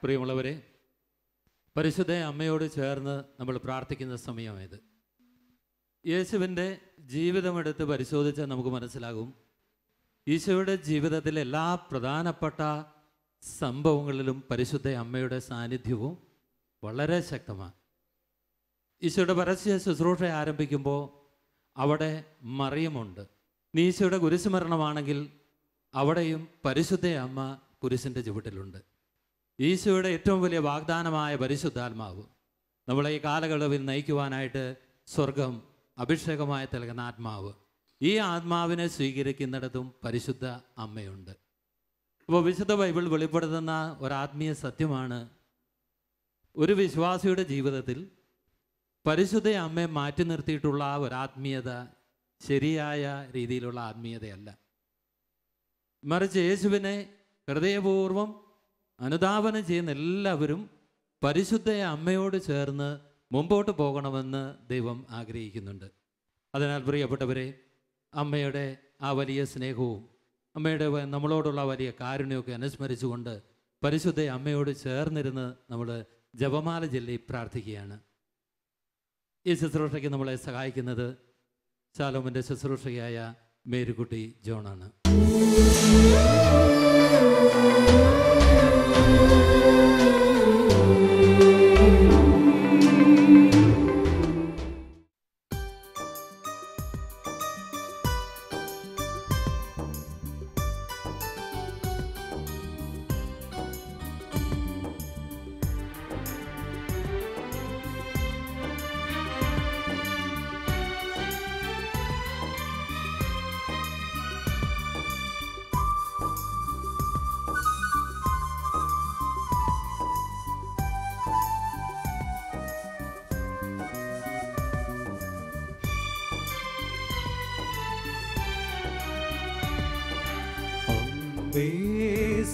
പ്രിയമുള്ളവരെ, പരിശുദ്ധ അമ്മയോട് ചേർന്ന് നമ്മൾ പ്രാർത്ഥിക്കുന്ന സമയമായത്. യേശുവിൻ്റെ ജീവിതമെടുത്ത് പരിശോധിച്ചാൽ നമുക്ക് മനസ്സിലാകും, ഈശോയുടെ ജീവിതത്തിലെ എല്ലാ പ്രധാനപ്പെട്ട സംഭവങ്ങളിലും പരിശുദ്ധ അമ്മയുടെ സാന്നിധ്യവും വളരെ ശക്തമാണ്. ഈശോയുടെ പരസ്യ ശുശ്രൂഷ ആരംഭിക്കുമ്പോൾ അവിടെ മറിയമുണ്ട്. ഈശോയുടെ കുരിശുമരണമാണെങ്കിൽ അവിടെയും പരിശുദ്ധ അമ്മ കുരിശിൻ്റെ ചുവട്ടിലുണ്ട്. ഈശോയുടെ ഏറ്റവും വലിയ വാഗ്ദാനമായ പരിശുദ്ധാത്മാവ് നമ്മളെ ഈ കാലയളവിൽ നയിക്കുവാനായിട്ട് സ്വർഗം അഭിഷേകമായി നൽകുന്ന ആത്മാവ്, ഈ ആത്മാവിനെ സ്വീകരിക്കുന്നിടത്തും പരിശുദ്ധ അമ്മയുണ്ട്. അപ്പോൾ വിശുദ്ധ ബൈബിൾ വെളിപ്പെടുത്തുന്ന ഒരാത്മീയ സത്യമാണ്, ഒരു വിശ്വാസിയുടെ ജീവിതത്തിൽ പരിശുദ്ധ അമ്മയെ മാറ്റി നിർത്തിയിട്ടുള്ള ഒരാത്മീയത ശരിയായ രീതിയിലുള്ള ആത്മീയതയല്ല. മറിച്ച് യേശുവിനെ ഹൃദയപൂർവ്വം അനുധാവനം ചെയ്യുന്ന എല്ലാവരും പരിശുദ്ധ അമ്മയോട് ചേർന്ന് മുമ്പോട്ട് പോകണമെന്ന് ദൈവം ആഗ്രഹിക്കുന്നുണ്ട്. അതിനാൽ പ്രിയപ്പെട്ടവരെ, അമ്മയുടെ ആ വലിയ സ്നേഹവും അമ്മയുടെ നമ്മളോടുള്ള വലിയ കാരുണ്യമൊക്കെ അനുസ്മരിച്ചുകൊണ്ട് പരിശുദ്ധ അമ്മയോട് ചേർന്നിരുന്ന് നമ്മൾ ജപമാല ചൊല്ലി പ്രാർത്ഥിക്കുകയാണ്. ഈ ശുശ്രൂഷയ്ക്ക് നമ്മളെ സഹായിക്കുന്നത് ശാലോമിൻ്റെ ശുശ്രൂഷയായ മേരിക്കുട്ടി ജോണാണ്.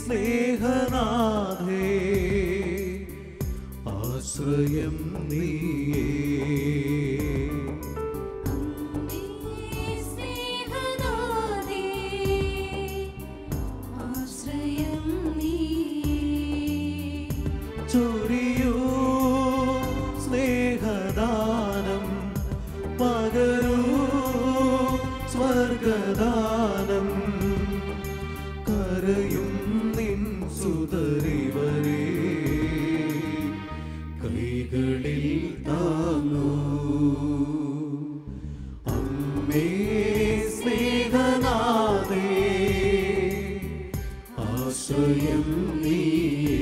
സ്നേഹനാഥേ ആശ്രയം നീയേ, സ്നേഹനാഥേ ആശ്രയം നീയേ, ചൊരിയൂ സ്നേഹദാനം, പകരൂ സ്വർഗദാനം, കരയും നിൻ സുതരിവരെ കൈകളിൽ താങ്ങൂ. അമ്മേ സ്നേഹനാഥേ ആശ്രയം നീയേ,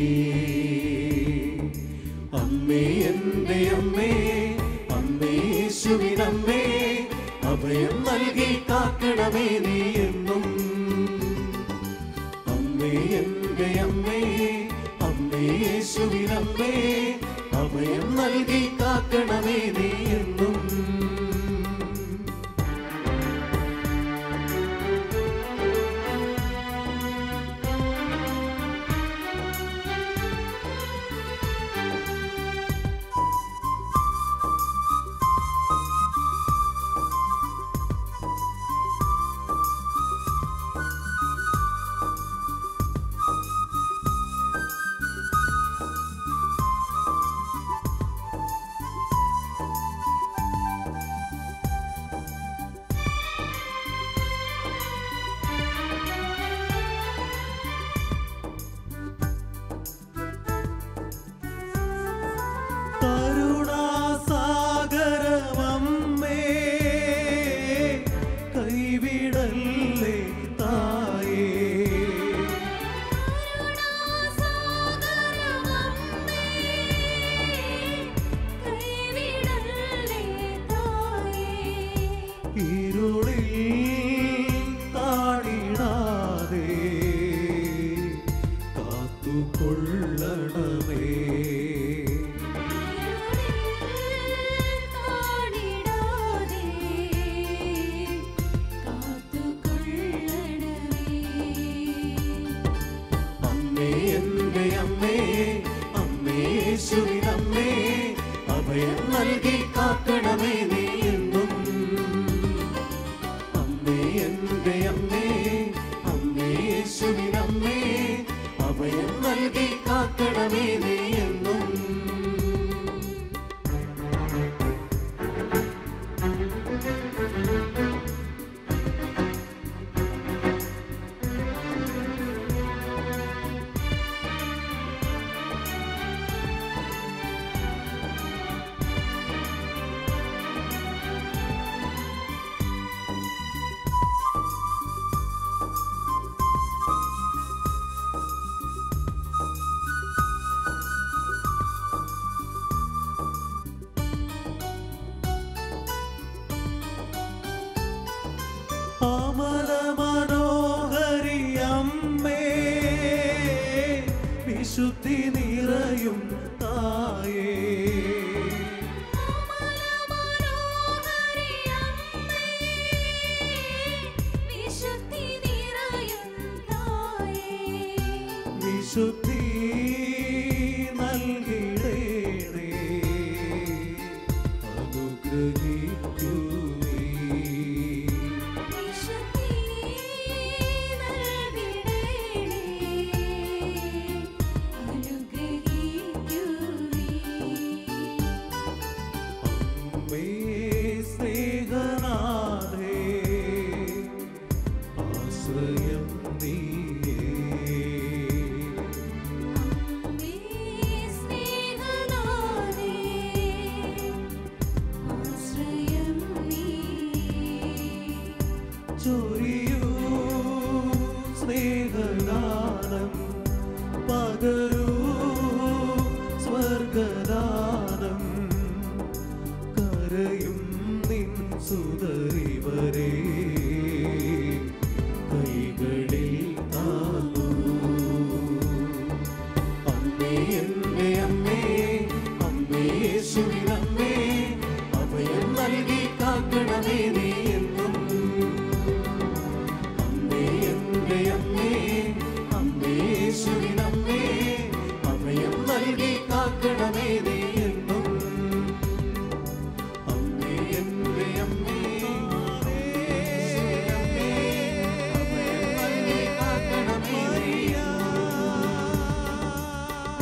അമ്മേ എൻ്റെ അമ്മേ, അമ്മേ യേശുവിനമ്മേ, അഭയം നൽകി കാക്കണമേ നീ എന്നും. അമ്മേ എൻ്റെ അമ്മേ, അമ്മേ യേശുവിനമ്മേ, അഭയം നൽകി കാക്കണമേ നീ എന്നും. കരുണാസാഗരമമ്മേ കൈവിടല്ലേ തായേ, കരുണാസാഗരമമ്മേ കൈവിടല്ലേ തായേ, ഇരുളിൽ താണിടാതെ കാത്തുകൊള്ളണമേ. താണിടാതെ കാത്തുകൊള്ളണമേ. അമ്മേ എൻ്റെ അമ്മേ, അമ്മേ യേശുവിനമ്മേ, അഭയം നൽകി കാക്കണമേ നീ എന്നും. അമ്മേ എൻ്റെ അമ്മേ, അമ്മേ യേശുവിനമ്മേ, അഭയം നൽകി കാക്കണമേ നിറയും തായേ വിശുദ്ധി നൽകിടേണേ അനുഗ്രഹിക്കുവീ അമ്മേ സ്നേഹനാഥേ ആശ്രയം നീയേ ചൊരിയൂ സ്നേഹദാനം പകരൂ സ്വർഗദാനം കരയും നിൻ സുതറിവരെ കൈകളിൽ താങ്ങൂ അമ്മേ എൻ്റെ അമ്മേ അമ്മേ യേശുവിനമ്മേ അഭയം നൽകി കാക്കണമേ നീ എന്നും അമ്മേ എൻ്റെ അമ്മേ അമ്മേ യേശുവിനമ്മേ അഭയം നൽകി കാക്കണമേ നീ എന്നും അമ്മേ എൻ്റെ അമ്മേ അഭയം നൽകി കാക്കണമേ നീ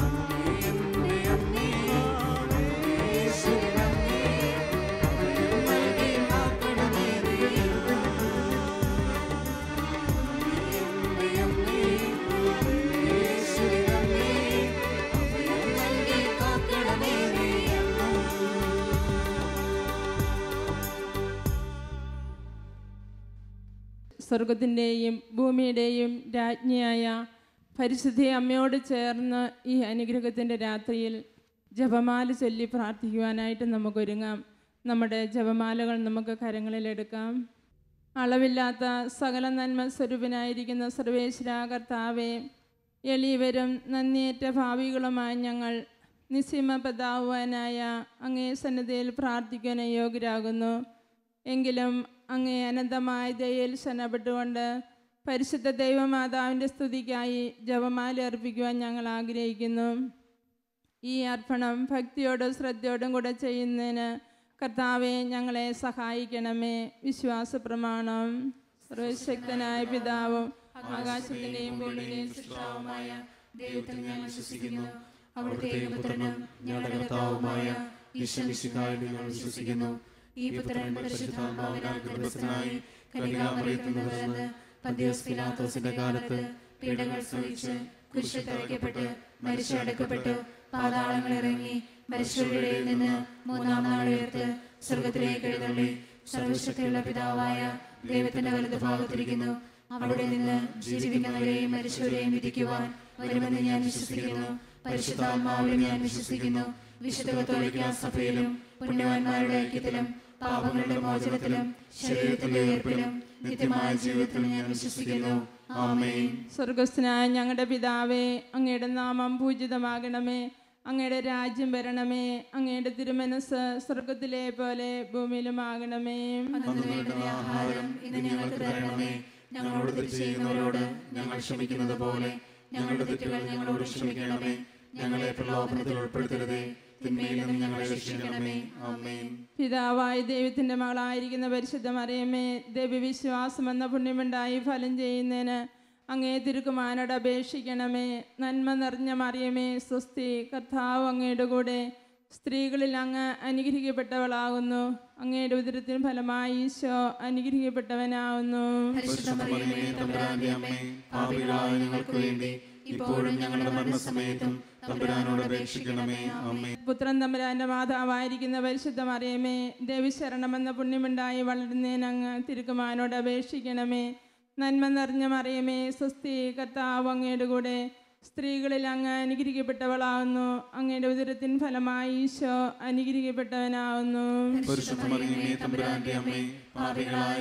അമ്മേ എൻ്റെ അമ്മേ യേശുവിനമ്മേ അഭയം നൽകി കാക്കണമേ നീ സ്വർഗത്തിൻ്റെയും ഭൂമിയുടെയും രാജ്ഞിയായ പരിശുദ്ധ അമ്മയോട് ചേർന്ന് ഈ അനുഗ്രഹത്തിൻ്റെ രാത്രിയിൽ ജപമാല ചൊല്ലി പ്രാർത്ഥിക്കുവാനായിട്ട് നമുക്കൊരുങ്ങാം. നമ്മുടെ ജപമാലകൾ നമുക്ക് കരങ്ങളിലെടുക്കാം. അളവില്ലാത്ത സകല നന്മ സ്വരൂപനായിരിക്കുന്ന സർവേശ്വര കർത്താവേ, എളിയവരും നന്ദിയേറ്റ ഭാവികളുമായ ഞങ്ങൾ നിസ്സീമ പിതാവാനായ അങ്ങേ സന്നിധിയിൽ പ്രാർത്ഥിക്കാൻ യോഗ്യരാകുന്നു. എങ്കിലും അങ്ങേ അനന്തമായ ദയയിൽ ശരണപ്പെട്ടുകൊണ്ട് പരിശുദ്ധ ദൈവമാതാവിൻ്റെ സ്തുതിക്കായി ജപമാല അർപ്പിക്കുവാൻ ഞങ്ങൾ ആഗ്രഹിക്കുന്നു. ഈ അർപ്പണം ഭക്തിയോടും ശ്രദ്ധയോടും കൂടെ ചെയ്യുന്നതിന് കർത്താവെ ഞങ്ങളെ സഹായിക്കണമേ. വിശ്വാസ പ്രമാണം. സർവശക്തനായ പിതാവും ആകാശത്തിൻ്റെയും ഭൂമിയുടെയും സൃഷ്ടാവുമായ ദൈവത്തിൽ ഞാൻ വിശ്വസിക്കുന്നു. അവിടുത്തെ ഏകപുത്രനും ഞങ്ങളുടെ കർത്താവുമായ ഈശോമിശിഹായിൽ ഞാൻ വിശ്വസിക്കുന്നു. ഈ പുത്രൻ പരിശുദ്ധാത്മാവിനാൽ ഗർഭസ്ഥനായി കന്യകാമറിയത്തിൽ നിന്ന് പിറന്ന് പന്തിയോസ് പീലാത്തോസിന്റെ കാലത്ത് പീഡകൾ സഹിച്ച് കുരിശിൽ തറയ്ക്കപ്പെട്ട് മരിച്ചടക്കപ്പെട്ടു പാതാളങ്ങളിൽ ഇറങ്ങി മരിച്ചവരുടെ ഇടയിൽ നിന്ന് മൂന്നാം നാൾ ഉയർത്ത് സ്വർഗത്തിലേക്ക് എഴുന്നള്ളി സർവശക്തിയുള്ള പിതാവായ ദൈവത്തിന്റെ വലതുഭാഗത്തിരിക്കുന്നു. അവിടെ നിന്ന് ജീവിക്കുന്നവരെയും മരിച്ചവരെയും വിധിക്കുവാൻ വരുമെന്ന് ഞാൻ വിശ്വസിക്കുന്നു. പരിശുദ്ധാത്മാവിലും ഞാൻ വിശ്വസിക്കുന്നു. വിശുദ്ധ കത്തോലിക്കാ സഭയിലും പുണ്യവാന്മാരുടെ ഐക്യത്തിലും പാപങ്ങളുടെ മോചനത്തിലും ശരീരത്തിന്റെ ഉയർപ്പിലും നിത്യമായ ജീവിതത്തിലും ഞാൻ വിശ്വസിക്കുന്നു. ആമേൻ. സ്വർഗസ്ഥനായ ഞങ്ങളുടെ പിതാവേ, അങ്ങയുടെ നാമം പൂജിതമാകണമേ. അങ്ങയുടെ രാജ്യം വരണമേ. അങ്ങയുടെ തിരുമനസ് സ്വർഗത്തിലെ പോലെ ഭൂമിയിലുമാകണമേ. ആഹാരം ഇന്ന് ഞങ്ങൾക്ക് തരണമേ. ഞങ്ങളോട് തെറ്റ് ചെയ്യുന്നവരോട് ഞങ്ങൾ ക്ഷമിക്കുന്നത് പോലെ ഞങ്ങളുടെ തെറ്റുകൾ ഞങ്ങളോട് ക്ഷമിക്കണമേ. ഞങ്ങളെ പ്രലോഭനത്തിൽ ഉൾപ്പെടുത്തരുതേ, തിന്മയിൽ നിന്ന് ഞങ്ങളെ രക്ഷിക്കണമേ. ആമേൻ. പിതാവായ ദൈവത്തിന്റെ മകളായിരിക്കുന്ന പരിശുദ്ധ മറിയമേ, ദൈവവിശ്വാസം എന്ന പുണ്യമുണ്ടായി ഫലം ചെയ്യുന്നതിന് അങ്ങേ തിരുക്കുമാരനോട് അപേക്ഷിക്കണമേ. നന്മ നിറഞ്ഞ മറിയമേ, സ്വസ്തി, കർത്താവ് അങ്ങയുടെ കൂടെ സ്ത്രീകളിൽ അങ്ങ് അനുഗ്രഹിക്കപ്പെട്ടവളാകുന്നു. അങ്ങയുടെ ഉദരത്തിന് ഫലമായി ഈശോ അനുഗ്രഹിക്കപ്പെട്ടവനാകുന്നു. പുത്രൻ തമ്പുരാന്റെ മാതാവായിരിക്കുന്ന പരിശുദ്ധ മറിയമേ, ദേവിശരണമെന്ന പുണ്യമുണ്ടായി വളരുന്നതിന് അങ്ങ് തിരുക്കുമാരനോട് അപേക്ഷിക്കണമേ. നന്മ നിറഞ്ഞ മറിയമേ, സ്വസ്തി, കർത്താവ് അങ്ങയുടെ കൂടെ സ്ത്രീകളിൽ അങ്ങ് അനുഗ്രഹിക്കപ്പെട്ടവളാവുന്നു. അങ്ങയുടെ ഉദരത്തിൻ ഫലമായി ഈശോ അനുഗ്രഹിക്കപ്പെട്ടവനാവുന്നു.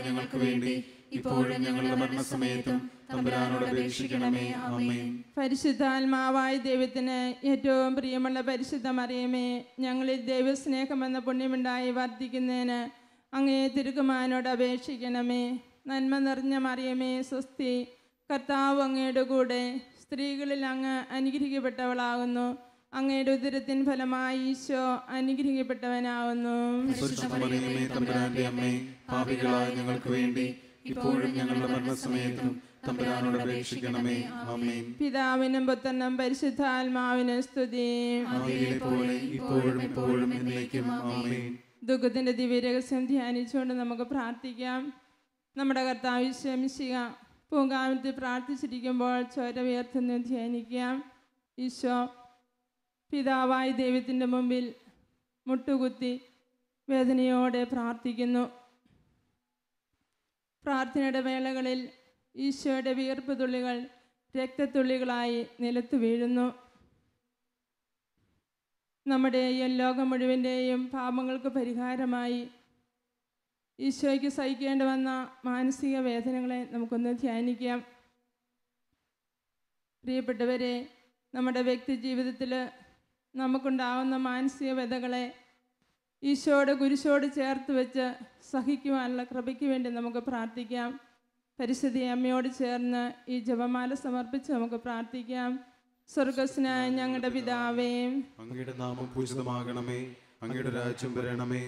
ഞങ്ങൾക്ക് വേണ്ടി ഇപ്പോഴും ഞങ്ങളുടെ മരണസമയത്തും തമ്പുരാനോട് അപേക്ഷിക്കണമേ. ആമേൻ. പരിശുദ്ധാത്മാവായ ദൈവത്തിന് ഏറ്റവും പ്രിയമുള്ള പരിശുദ്ധ മറിയമേ, ഞങ്ങളിൽ ദൈവസ്നേഹമെന്ന പുണ്യമുണ്ടായി വർദ്ധിക്കുന്നതിന് അങ്ങേ തിരുക്കുമാരനോട് അപേക്ഷിക്കണമേ. നന്മ നിറഞ്ഞ മറിയമേ, സ്വസ്തി, കർത്താവ് അങ്ങയുടെ കൂടെ, സ്ത്രീകളിൽ അങ്ങ് അനുഗ്രഹിക്കപ്പെട്ടവളാകുന്നു. അങ്ങയുടെ ഉദരത്തിൻ ഫലമായി ഈശോ അനുഗ്രഹിക്കപ്പെട്ടവനാകുന്നു. പരിശുദ്ധ മറിയമേ, തമ്പുരാന്റെ അമ്മേ, പാപികളായ ഞങ്ങൾക്ക് വേണ്ടി ഇപ്പോഴും ഞങ്ങളുടെ മരണസമയത്തും തമ്പുരാനോട് അപേക്ഷിക്കണമേ. ആമേൻ. പിതാവിനും പുത്രനും പരിശുദ്ധാത്മാവിനും സ്തുതി. ആദിയിലെ പോലെ ഇപ്പോഴും എപ്പോഴും എന്നേക്കും. ആമേൻ. ദുഃഖത്തിന്റെ ദിവ്യരഹസ്യം ധ്യാനിച്ചുകൊണ്ട് നമുക്ക് പ്രാർത്ഥിക്കാം. നമ്മുടെ കർത്താവ് ഈശോ മിശിഹ പൂങ്കാവനത്തിൽ പ്രാർത്ഥിച്ചിരിക്കുമ്പോൾ ചോര ഉയർത്തുന്നു ധ്യാനിക്കാം. ഈശോ പിതാവായ ദൈവത്തിൻ്റെ മുമ്പിൽ മുട്ടുകുത്തി വേദനയോടെ പ്രാർത്ഥിക്കുന്നു. പ്രാർത്ഥനയുടെ വേളകളിൽ ഈശോയുടെ വിയർപ്പ് തുള്ളികൾ രക്തത്തുള്ളികളായി നിലത്ത് വീഴുന്നു. നമ്മുടെ ഈ ലോകം മുഴുവൻ്റെയും പാപങ്ങൾക്ക് പരിഹാരമായി ഈശോയ്ക്ക് സഹിക്കേണ്ടി വന്ന മാനസിക വേദനകളെ നമുക്കൊന്ന് ധ്യാനിക്കാം. പ്രിയപ്പെട്ടവരെ, നമ്മുടെ വ്യക്തി ജീവിതത്തിൽ നമുക്കുണ്ടാകുന്ന മാനസിക വ്യതകളെ ഈശോയുടെ കുരിശോട് ചേർത്ത് വെച്ച് സഹിക്കുവാനുള്ള കൃപയ്ക്ക് വേണ്ടി നമുക്ക് പ്രാർത്ഥിക്കാം. പരിശുദ്ധ അമ്മയോട് ചേർന്ന് ഈ ജപമാല സമർപ്പിച്ച് നമുക്ക് പ്രാർത്ഥിക്കാം. സ്വർഗസ്നായ ഞങ്ങളുടെ പിതാവേ, അങ്ങയുടെ നാമം പൂജിതമാകണമേ. അങ്ങയുടെ രാജ്യം വരണമേ.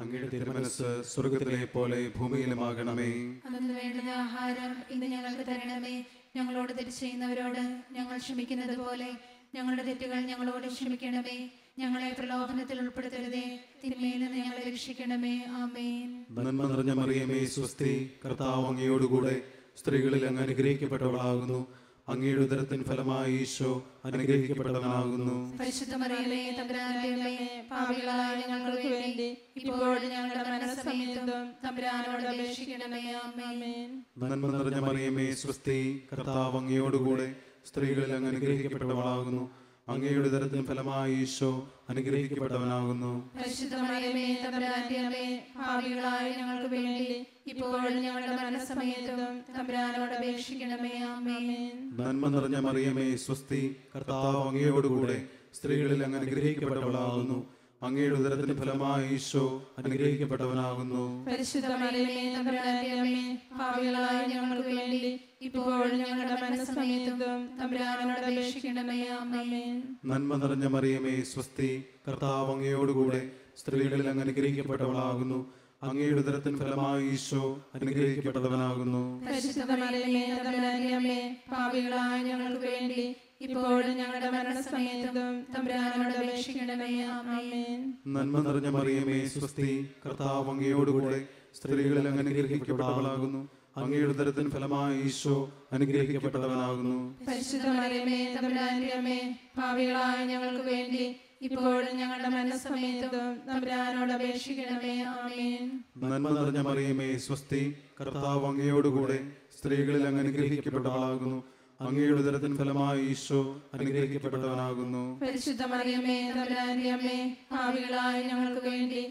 അങ്ങയുടെ തിരുമനസ് സ്വർഗത്തിലെ പോലെ ഭൂമിയിലുമാകണമേ. അന്നു വേണ്ടുന്ന ആഹാരം ഇന്ന് ഞങ്ങൾക്ക് തരണമേ. ഞങ്ങളോട് തെറ്റ് ചെയ്യുന്നവരോട് ഞങ്ങൾ ക്ഷമിക്കുന്നത് പോലെ ഞങ്ങളുടെ തെറ്റുകൾ ഞങ്ങളോട് ക്ഷമിക്കണമേ. ഞങ്ങളെ പ്രലോഭനത്തിൽ ഉൾപ്പെടുത്തരുതേ, തിന്മയിൽ നിന്ന് ഞങ്ങളെ രക്ഷിക്കണമേ. ആമേൻ. നന്മ നിറഞ്ഞ മറിയമേ, സ്വസ്തി, കർത്താവ് അങ്ങയോടുകൂടെ, സ്ത്രീകളിൽ അങ്ങ് അനുഗ്രഹിക്കപ്പെട്ടവളാകുന്നു. അങ്ങയുടെ ഉദരത്തിൻ ഫലമായി ഈശോ അനുഗ്രഹിക്കപ്പെട്ടവനാകുന്നു. പരിശുദ്ധ മറിയമേ, തമ്പുരാന്റെ അമ്മേ, പാപികളായ ഞങ്ങൾക്ക് വേണ്ടി ഇപ്പോഴും ഞങ്ങളുടെ മരണസമയത്തും തമ്പുരാനോട് അപേക്ഷിക്കണമേ. ആമേൻ. നന്മ നിറഞ്ഞ മറിയമേ, സ്വസ്തി, കർത്താവ് അങ്ങയോടുകൂടെ, സ്ത്രീകളിൽ അങ്ങ് അനുഗ്രഹിക്കപ്പെട്ടവളാകുന്നു. അങ്ങയുടെ ഉദരത്തിൻ ഫലമായി ഈശോ അനുഗ്രഹിക്കപ്പെട്ടവനാകുന്നു. പരിശുദ്ധ മറിയമേ, തമ്പുരാന്റെ അമ്മേ, പാപികളായ ഞങ്ങൾക്ക് വേണ്ടി ഇപ്പോഴും ഞങ്ങളുടെ മരണസമയത്തും തമ്പുരാനോട് അപേക്ഷിക്കണമേ. ആമേൻ. നന്മ നിറഞ്ഞ മറിയമേ, സ്വസ്തി, കർത്താവ് അങ്ങയോടുകൂടെ, സ്ത്രീകളിൽ അങ്ങ് അനുഗ്രഹിക്കപ്പെട്ടവളാകുന്നു. അങ്ങയുടെ ഉദരത്തിന് ഫലമായി ഈശോ അനുഗ്രഹിക്കപ്പെട്ടവനാകുന്നു. പരിശുദ്ധ മറിയമേ, തമ്പുരാന്റെ അമ്മേ, പാപികളായ ഞങ്ങൾക്ക് വേണ്ടി ഇപ്പോഴും ഞങ്ങളുടെ മരണസമയത്തും തമ്പുരാനോട് അപേക്ഷിക്കണമേ. ആമേൻ. നന്മ നിറഞ്ഞ മറിയമേ, സ്വസ്തി, കർത്താവ് അങ്ങയോടുകൂടെ, സ്ത്രീകളിൽ അങ്ങ് അനുഗ്രഹിക്കപ്പെട്ടവളാകുന്നു. അങ്ങയുടെ ഉദരത്തിന് ഫലമായി ഈശോ അനുഗ്രഹിക്കപ്പെട്ടവനാകുന്നു. പരിശുദ്ധ മറിയമേ, തമ്പുരാന്റെ അമ്മേ, പാപികളായ ഞങ്ങൾക്ക് വേണ്ടി ഇപ്പോഴും ഞങ്ങളുടെ മരണസമയത്തും തമ്പുരാനോട് അപേക്ഷിക്കണമേ. ആമേൻ. നന്മ നിറഞ്ഞ മറിയമേ, സ്വസ്തി, കർത്താവ് അങ്ങയോടുകൂടെ, സ്ത്രീകളിൽ അങ്ങ് അനുഗ്രഹിക്കപ്പെട്ടവളാകുന്നു. അങ്ങയുടെ ഉദരത്തിന് ഫലമായി ഈശോ അനുഗ്രഹിക്കപ്പെട്ടവനാകുന്നു. പരിശുദ്ധ മറിയമേ, തമ്പുരാന്റെ അമ്മേ, പാപികളായ ഞങ്ങൾക്ക് വേണ്ടി ഇപ്പോഴും ഞങ്ങളുടെ മരണസമയത്തും തമ്പുരാനോട് അപേക്ഷിക്കണമേ. ആമേൻ. നന്മ നിറഞ്ഞ മറിയമേ, സ്വസ്തി, കർത്താവ് അങ്ങയോടുകൂടെ, സ്ത്രീകളിൽ അങ്ങ് അനുഗ്രഹിക്കപ്പെട്ടവളാകുന്നു. അങ്ങയുടെ ഉദരത്തിന് ഫലമായി ഈശോ അനുഗ്രഹിക്കപ്പെട്ടവനാകുന്നു. പരിശുദ്ധ മറിയമേ, തമ്പുരാന്റെ അമ്മേ, പാപികളായ ഞങ്ങൾക്ക് വേണ്ടി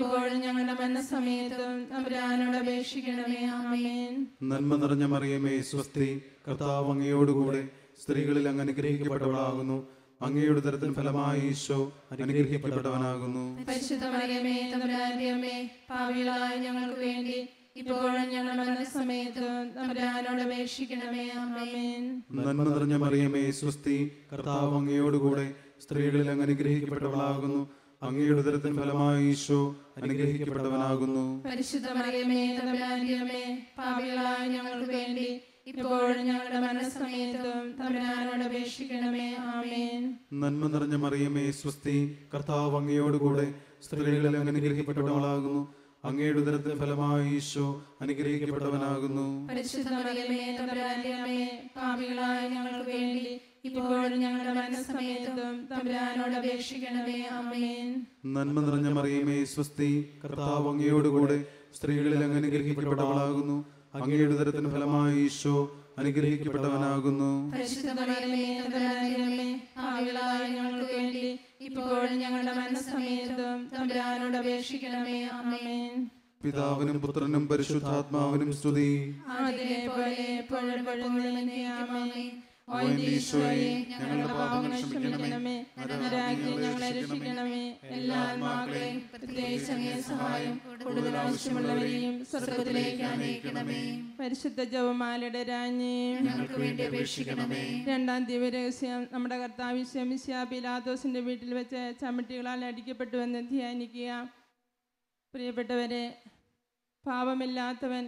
ഇപ്പോഴും ഞങ്ങളുടെ മരണസമയത്തും തമ്പുരാനോട് അപേക്ഷിക്കണമേ. ആമേൻ. നന്മ നിറഞ്ഞ മറിയമേ, സ്വസ്തി, കർത്താവ് അങ്ങയോടുകൂടെ, സ്ത്രീകളിൽ അങ്ങ് അനുഗ്രഹിക്കപ്പെട്ടവളാകുന്നു. അങ്ങയുടെ ഉദരത്തിന് ഫലമായി ഈശോ അനുഗ്രഹിക്കപ്പെട്ടവനാകുന്നു. പരിശുദ്ധ മറിയമേ, തമ്പുരാന്റെ അമ്മേ, പാപികളായ ഞങ്ങൾക്ക് വേണ്ടി ഇപ്പോഴും ഞങ്ങളുടെ മരണസമയത്തും തമ്പുരാനോട് അപേക്ഷിക്കണമേ. ആമേൻ. നന്മ നിറഞ്ഞ മറിയമേ, സ്വസ്തി, കർത്താവ് അങ്ങയോടുകൂടെ, സ്ത്രീകളിൽ അങ്ങ് അനുഗ്രഹിക്കപ്പെട്ടവളാകുന്നു. അങ്ങയുടെ ഉദരത്തിന് ഫലമായി ഈശോ അനുഗ്രഹിക്കപ്പെട്ടവനാകുന്നു. പരിശുദ്ധ മറിയമേ, തമ്പുരാന്റെ അമ്മേ, പാപികളായ ഞങ്ങൾക്ക് വേണ്ടി ഇപ്പോഴും ഞങ്ങളുടെ മരണസമയത്തും തമ്പുരാനോട് അപേക്ഷിക്കണമേ. ആമേൻ. നന്മ നിറഞ്ഞ മറിയമേ, സ്വസ്തി, കർത്താവ് അങ്ങയോടുകൂടെ, സ്ത്രീകളിൽ അങ്ങ് അനുഗ്രഹിക്കപ്പെട്ടവളാകുന്നു. അങ്ങയുടെ ഉദരത്തിന് ഫലമായി ഈശോ അനുഗ്രഹിക്കപ്പെട്ടവനാകുന്നു. പരിശുദ്ധ മറിയമേ, തമ്പുരാന്റെ അമ്മേ, പാപികളായ ഞങ്ങൾക്ക് വേണ്ടി ഇപ്പോഴും ഞങ്ങളുടെ മരണസമയത്തും തമ്പുരാനോട് അപേക്ഷിക്കണമേ. ആമേൻ. നന്മ നിറഞ്ഞ മറിയമേ, സ്വസ്തി, കർത്താവ് അങ്ങയോടുകൂടെ, സ്ത്രീകളിൽ അങ്ങ് അനുഗ്രഹിക്കപ്പെട്ടവളാകുന്നു. അങ്ങയുടെ ഉദരത്തിന് ഫലമായി ഈശോ അനുഗ്രഹിക്കപ്പെട്ടവനാകുന്നു. പരിശുദ്ധ മറിയമേ, തമ്പുരാന്റെ അമ്മേ, പാപികളായ ഞങ്ങൾക്ക് വേണ്ടി ഇപ്പോഴും ഞങ്ങളുടെ മരണസമയത്തും തമ്പുരാനോട് അപേക്ഷിക്കണമേ. ആമേൻ. പിതാവിനും പുത്രനും പരിശുദ്ധാത്മാവിനും സ്തുതി. അതിലെ പോലെ എപ്പോഴും ആമേൻ. ഓ എൻ്റെ ഈശോയെ, ഞങ്ങളുടെ പാപങ്ങൾ ക്ഷമിക്കണമേ. നരകാഗ്നി ഞങ്ങളെ രക്ഷിക്കണമേ. എല്ലാ ആത്മാക്കളെയും പ്രത്യേകിച്ച് അങ്ങേ സഹായം കൂടുതൽ ആവശ്യമുള്ളവരെയും സ്വർഗ്ഗത്തിലേക്ക് ആനയിക്കണമേ. പരിശുദ്ധ ജപമാലയുടെ രാജ്ഞിയും ഞങ്ങൾക്ക് വേണ്ടി അപേക്ഷിക്കണമേ. രണ്ടാം ദിവ്യരഹസ്യം. നമ്മുടെ കർത്താവ് മിശിഹാ പിലാത്തോസിന്റെ വീട്ടിൽ വെച്ച് ചമ്മട്ടികളാൽ അടിക്കപ്പെട്ടുവെന്ന് ധ്യാനിക്കുക. പ്രിയപ്പെട്ടവരെ, പാപമില്ലാത്തവൻ,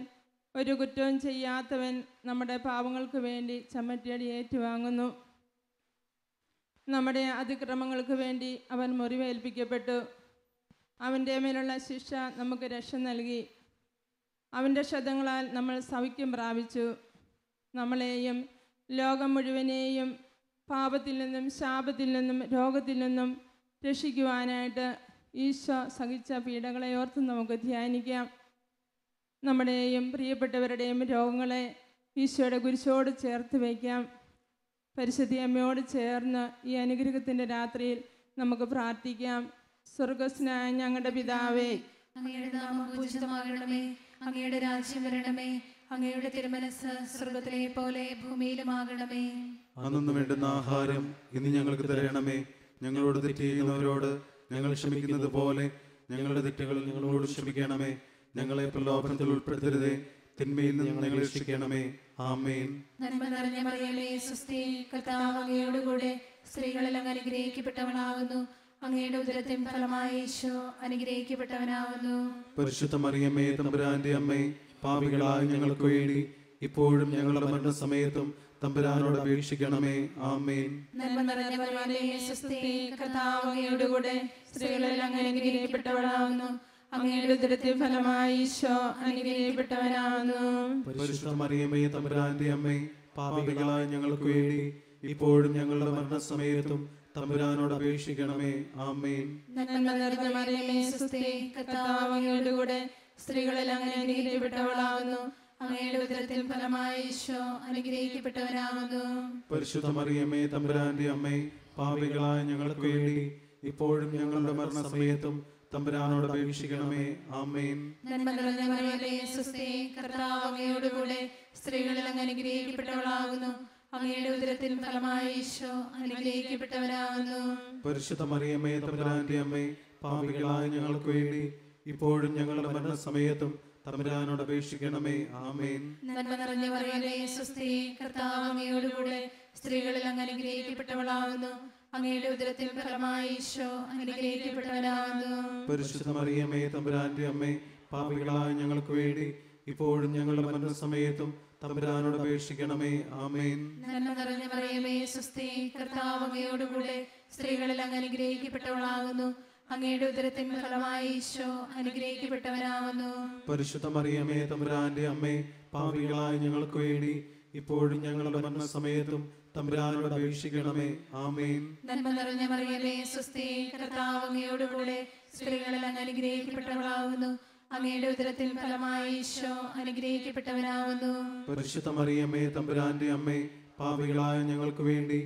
ഒരു കുറ്റവും ചെയ്യാത്തവൻ നമ്മുടെ പാപങ്ങൾക്ക് വേണ്ടി ചമ്മട്ടിയടി ഏറ്റുവാങ്ങുന്നു. നമ്മുടെ അതിക്രമങ്ങൾക്ക് വേണ്ടി അവൻ മുറിവേൽപ്പിക്കപ്പെട്ടു. അവൻ്റെ മേലുള്ള ശിക്ഷ നമുക്ക് രക്ഷ നൽകി. അവൻ്റെ ക്ഷതങ്ങളാൽ നമ്മൾ സൗഖ്യം പ്രാപിച്ചു. നമ്മളെയും ലോകം മുഴുവനെയും പാപത്തിൽ നിന്നും ശാപത്തിൽ നിന്നും രോഗത്തിൽ നിന്നും രക്ഷിക്കുവാനായിട്ട് ഈശോ സഹിച്ച പീഡകളെ ഓർത്ത് നമുക്ക് ധ്യാനിക്കാം. നമ്മുടെയും പ്രിയപ്പെട്ടവരുടെയും രോഗങ്ങളെ ഈശോയുടെ കുരിശോട് ചേർത്ത് വയ്ക്കാം. പരിശുദ്ധ അമ്മയോട് ചേർന്ന് ഈ അനുഗ്രഹത്തിൻ്റെ രാത്രിയിൽ നമുക്ക് പ്രാർത്ഥിക്കാം. സ്വർഗസ്നായ ഞങ്ങളുടെ പിതാവേ, അങ്ങയുടെ നാമം പൂജിതമാകണമേ. അങ്ങയുടെ രാജ്യം വരണമേ. അങ്ങയുടെ തിരുമനസ്സ് സ്വർഗത്തിലെ പോലെ ഭൂമിയിലുമാകണമേ. അന്നു വേണ്ടുന്ന ആഹാരം ഇന്ന് ഞങ്ങൾക്ക് തരണമേ. ഞങ്ങളോട് തെറ്റ് ചെയ്യുന്നവരോട് ഞങ്ങൾ ക്ഷമിക്കുന്നത് പോലെ ഞങ്ങളുടെ തെറ്റുകൾ ഞങ്ങളോട് ക്ഷമിക്കണമേ. ഞങ്ങളെ പ്രലോഭനത്തിൽ ഉൾപ്പെടുത്തരുതേ, തിന്മയിൽ നിന്ന് ഞങ്ങളെ രക്ഷിക്കണമേ. ആമേൻ. നന്മ നിറഞ്ഞ മറിയമേ, സ്വസ്തി, കർത്താവ് അങ്ങയോടുകൂടെ സ്ത്രീകളിൽ അങ്ങ് അനുഗ്രഹിക്കപ്പെട്ടവനാകുന്നു. അങ്ങയുടെ ഉദരത്തിൻ ഫലമായ ഈശോ അനുഗ്രഹിക്കപ്പെട്ടവനാകുന്നു. പരിശുദ്ധ മറിയമ്മേ, തമ്പുരാന്റെ അമ്മേ, പാപികളായ ഞങ്ങൾക്ക് വേണ്ടി ഇപ്പോഴും ഞങ്ങളുടെ മരണസമയത്തും തമ്പുരാനോട് അപേക്ഷിക്കണമേ. ആമേൻ. നന്മ നിറഞ്ഞ മറിയമേ, സ്വസ്തി, കർത്താവ് അങ്ങയോടുകൂടെ സ്ത്രീകളിൽ അങ്ങ് അനുഗ്രഹിക്കപ്പെട്ടവനാകുന്നു. അങ്ങയുടെ ഉദരത്തിൻ ഫലമായ ഈശോ അനുഗ്രഹിക്കപ്പെട്ടവനാകുന്നു. പരിശുദ്ധ മറിയമ്മേ, തമ്പുരാന്റെ അമ്മേ, പാപികളായ ഞങ്ങൾക്ക് വേണ്ടി ഇപ്പോഴും ഞങ്ങളുടെ മരണസമയത്തും തമ്പുരാനോട് അപേക്ഷിക്കണമേ. ആമേൻ. നന്മ നിറഞ്ഞ മറിയമേ, സ്വസ്തി, കർത്താവ് അങ്ങയോടുകൂടെ സ്ത്രീകളിൽ അങ്ങ് അനുഗ്രഹിക്കപ്പെട്ടവളാകുന്നു. അങ്ങയുടെ ഉദരത്തിൻ ഫലമായ ഈശോ അനുഗ്രഹിക്കപ്പെട്ടവനാകുന്നു. പരിശുദ്ധ മറിയമ്മേ, തമ്പുരാന്റെ അമ്മേ, പാപികളായ ഞങ്ങൾക്ക് വേണ്ടി ഇപ്പോഴും ഞങ്ങളുടെ മരണസമയത്തും തമ്പുരാനോട് അപേക്ഷിക്കണമേ. ആമേൻ. നന്മ നിറഞ്ഞ മറിയമേ, സ്വസ്തി, കർത്താവ് അങ്ങയോടുകൂടെ സ്ത്രീകളിൽ അങ്ങ് അനുഗ്രഹിക്കപ്പെട്ടവളാകുന്നു. അങ്ങയുടെ ഉദരത്തിൻ ഫലമായ ഈശോ അനുഗ്രഹിക്കപ്പെട്ടവനാകുന്നു. പരിശുദ്ധ മറിയമ്മേ, തമ്പുരാന്റെ അമ്മേ, പാപികളായ ഞങ്ങൾക്ക് വേണ്ടി ഇപ്പോഴും ഞങ്ങളുടെ മരണസമയത്തും തമ്പുരാനോട് അപേക്ഷിക്കണമേ. ആമേൻ. നന്മ നിറഞ്ഞ മറിയമേ, സ്വസ്തി, കർത്താവ് അങ്ങയോടുകൂടെ സ്ത്രീകളിൽ അങ്ങ് അനുഗ്രഹിക്കപ്പെട്ടവളാകുന്നു. അങ്ങയുടെ ഉദരത്തിൻ ഫലമായ ഈശോ അനുഗ്രഹിക്കപ്പെട്ടവനാകുന്നു. പരിശുദ്ധ മറിയമ്മേ, തമ്പുരാന്റെ അമ്മേ, പാപികളായ ഞങ്ങൾക്ക് വേണ്ടി ഇപ്പോഴും ഞങ്ങളുടെ മരണസമയത്തും തമ്പുരാനോട് അപേക്ഷിക്കണമേ. ആമേൻ. നന്മ നിറഞ്ഞ മറിയമേ, സ്വസ്തി, കർത്താവ് അങ്ങയോടുകൂടെ സ്ത്രീകളിൽ അങ്ങ് അനുഗ്രഹിക്കപ്പെട്ടവളാകുന്നു. അങ്ങയുടെ ഉദരത്തിൻ ഫലമായ ഈശോ അനുഗ്രഹിക്കപ്പെട്ടവനാകുന്നു. പരിശുദ്ധ മറിയമ്മേ, തമ്പുരാന്റെ അമ്മേ, പാപികളായ ഞങ്ങൾക്ക് വേണ്ടി ഇപ്പോഴും ഞങ്ങളുടെ മരണസമയത്തും തമ്പുരാനോട് അപേക്ഷിക്കണമേ. ആമേൻ. നന്മ നിറഞ്ഞ മറിയമേ, സ്വസ്തി, കർത്താവ് അങ്ങയോടുകൂടെ സ്ത്രീകളിൽ അങ്ങ് അനുഗ്രഹിക്കപ്പെട്ടവളാകുന്നു. അങ്ങയുടെ ഉദരത്തിൻ ഫലമായ ഈശോ അനുഗ്രഹിക്കപ്പെട്ടവനാകുന്നു. പരിശുദ്ധ മറിയമ്മേ, തമ്പുരാന്റെ അമ്മേ, പാപികളായ ഞങ്ങൾക്ക് വേണ്ടി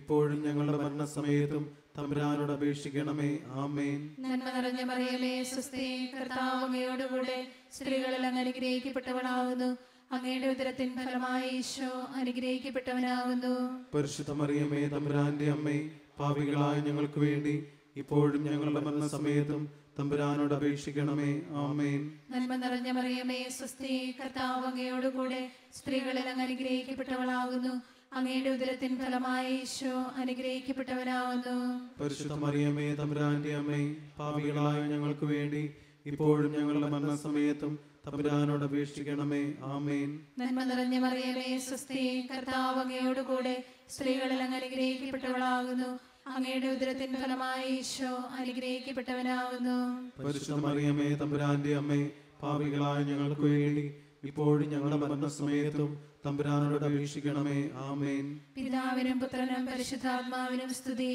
ഇപ്പോഴും ഞങ്ങളുടെ മരണസമയത്തും തമ്പുരാനോട് അപേക്ഷിക്കണമേ. ആമേൻ. നന്മ നിറഞ്ഞ മറിയമേ, സ്വസ്തി, കർത്താവ് അങ്ങയോടുകൂടെ സ്ത്രീകളിൽ അങ്ങ് അനുഗ്രഹിക്കപ്പെട്ടവളാകുന്നു. അങ്ങയുടെ ഉദരത്തിൻ ഫലമായ ഈശോ അനുഗ്രഹിക്കപ്പെട്ടവനാകുന്നു. പരിശുദ്ധ മറിയമ്മേ, തമ്പുരാന്റെ അമ്മേ, പാപികളായ ഞങ്ങൾക്ക് വേണ്ടി ഇപ്പോഴും ഞങ്ങളുടെ മരണസമയത്തും തമ്പുരാനോട് അപേക്ഷിക്കണമേ. ആമേൻ. നന്മ നിറഞ്ഞ മറിയമേ, സ്വസ്തി, കർത്താവ് അങ്ങയോടുകൂടെ സ്ത്രീകളിൽ അങ്ങ് അനുഗ്രഹിക്കപ്പെട്ടവളാകുന്നു. അങ്ങയുടെ ഉദരത്തിൻ ഫലമായ ഈശോ അനുഗ്രഹിക്കപ്പെട്ടവനാകുന്നു. പരിശുദ്ധ മറിയമ്മേ, തമ്പുരാന്റെ അമ്മേ, പാപികളായ ഞങ്ങൾക്ക് വേണ്ടി ഇപ്പോഴും ഞങ്ങളുടെ മരണസമയത്തും തമ്പുരാനോട് അപേക്ഷിക്കണമേ. ആമേൻ. നന്മ നിറഞ്ഞ മറിയമേ, സ്വസ്തി, കർത്താവ് അങ്ങയോടുകൂടെ സ്ത്രീകളിൽ അങ്ങ് അനുഗ്രഹിക്കപ്പെട്ടവളാകുന്നു. അങ്ങയുടെ ഉദരത്തിൻ ഫലമായ ഈശോ അനുഗ്രഹിക്കപ്പെട്ടവനാകുന്നു. പരിശുദ്ധ മറിയമ്മേ, തമ്പുരാന്റെ അമ്മേ, പാപികളായ ഞങ്ങൾക്ക് വേണ്ടി ഇപ്പോഴും ഞങ്ങളുടെ മരണസമയത്തും തമ്പുരാനോട് അപേക്ഷിക്കണമേ. ആമേൻ. പിതാവിനും പുത്രനും പരിശുദ്ധാത്മാവിനും സ്തുതി.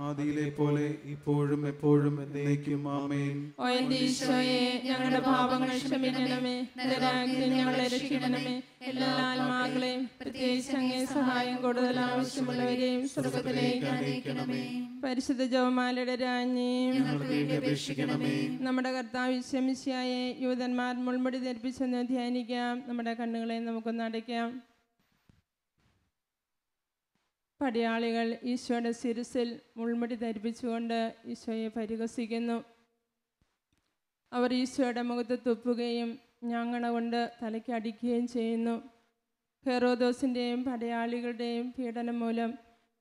ആദിയിലെ പോലെ ഇപ്പോഴും എപ്പോഴും എന്നേക്കും. ആമേൻ. ഓ എൻ്റെ ഈശോയെ, ഞങ്ങളുടെ പാപങ്ങൾ ക്ഷമിക്കണമേ. നരകാഗ്നി ഞങ്ങളെ രക്ഷിക്കണമേ. എല്ലാ ആത്മാക്കളെയും പ്രത്യേകിച്ച് അങ്ങേ സഹായം കൂടുതൽ ആവശ്യമുള്ളവരെയും സ്വർഗ്ഗത്തിലേക്ക് ആനയിക്കണമേ. പരിശുദ്ധ ജപമാലയുടെ രാജ്ഞി, ഞങ്ങൾക്ക് വേണ്ടി അപേക്ഷിക്കണമേ. നമ്മുടെ കർത്താവ് ഈശോമിശിഹായെ യൂതന്മാർ മുൾമുടി ധരിപ്പിച്ചെന്ന് ധ്യാനിക്കാം. നമ്മുടെ കണ്ണുകളെ നമുക്കൊന്ന് അടയ്ക്കാം. പടയാളികൾ ഈശോയുടെ ശിരസിൽ മുൾമുടി ധരിപ്പിച്ചുകൊണ്ട് ഈശോയെ പരിഹസിക്കുന്നു. അവർ ഈശോയുടെ മുഖത്ത് തുപ്പുകയും ഞങ്ങണ കൊണ്ട് തലയ്ക്ക് അടിക്കുകയും ചെയ്യുന്നു. ഹെറോദോസിൻ്റെയും പടയാളികളുടെയും പീഡനം മൂലം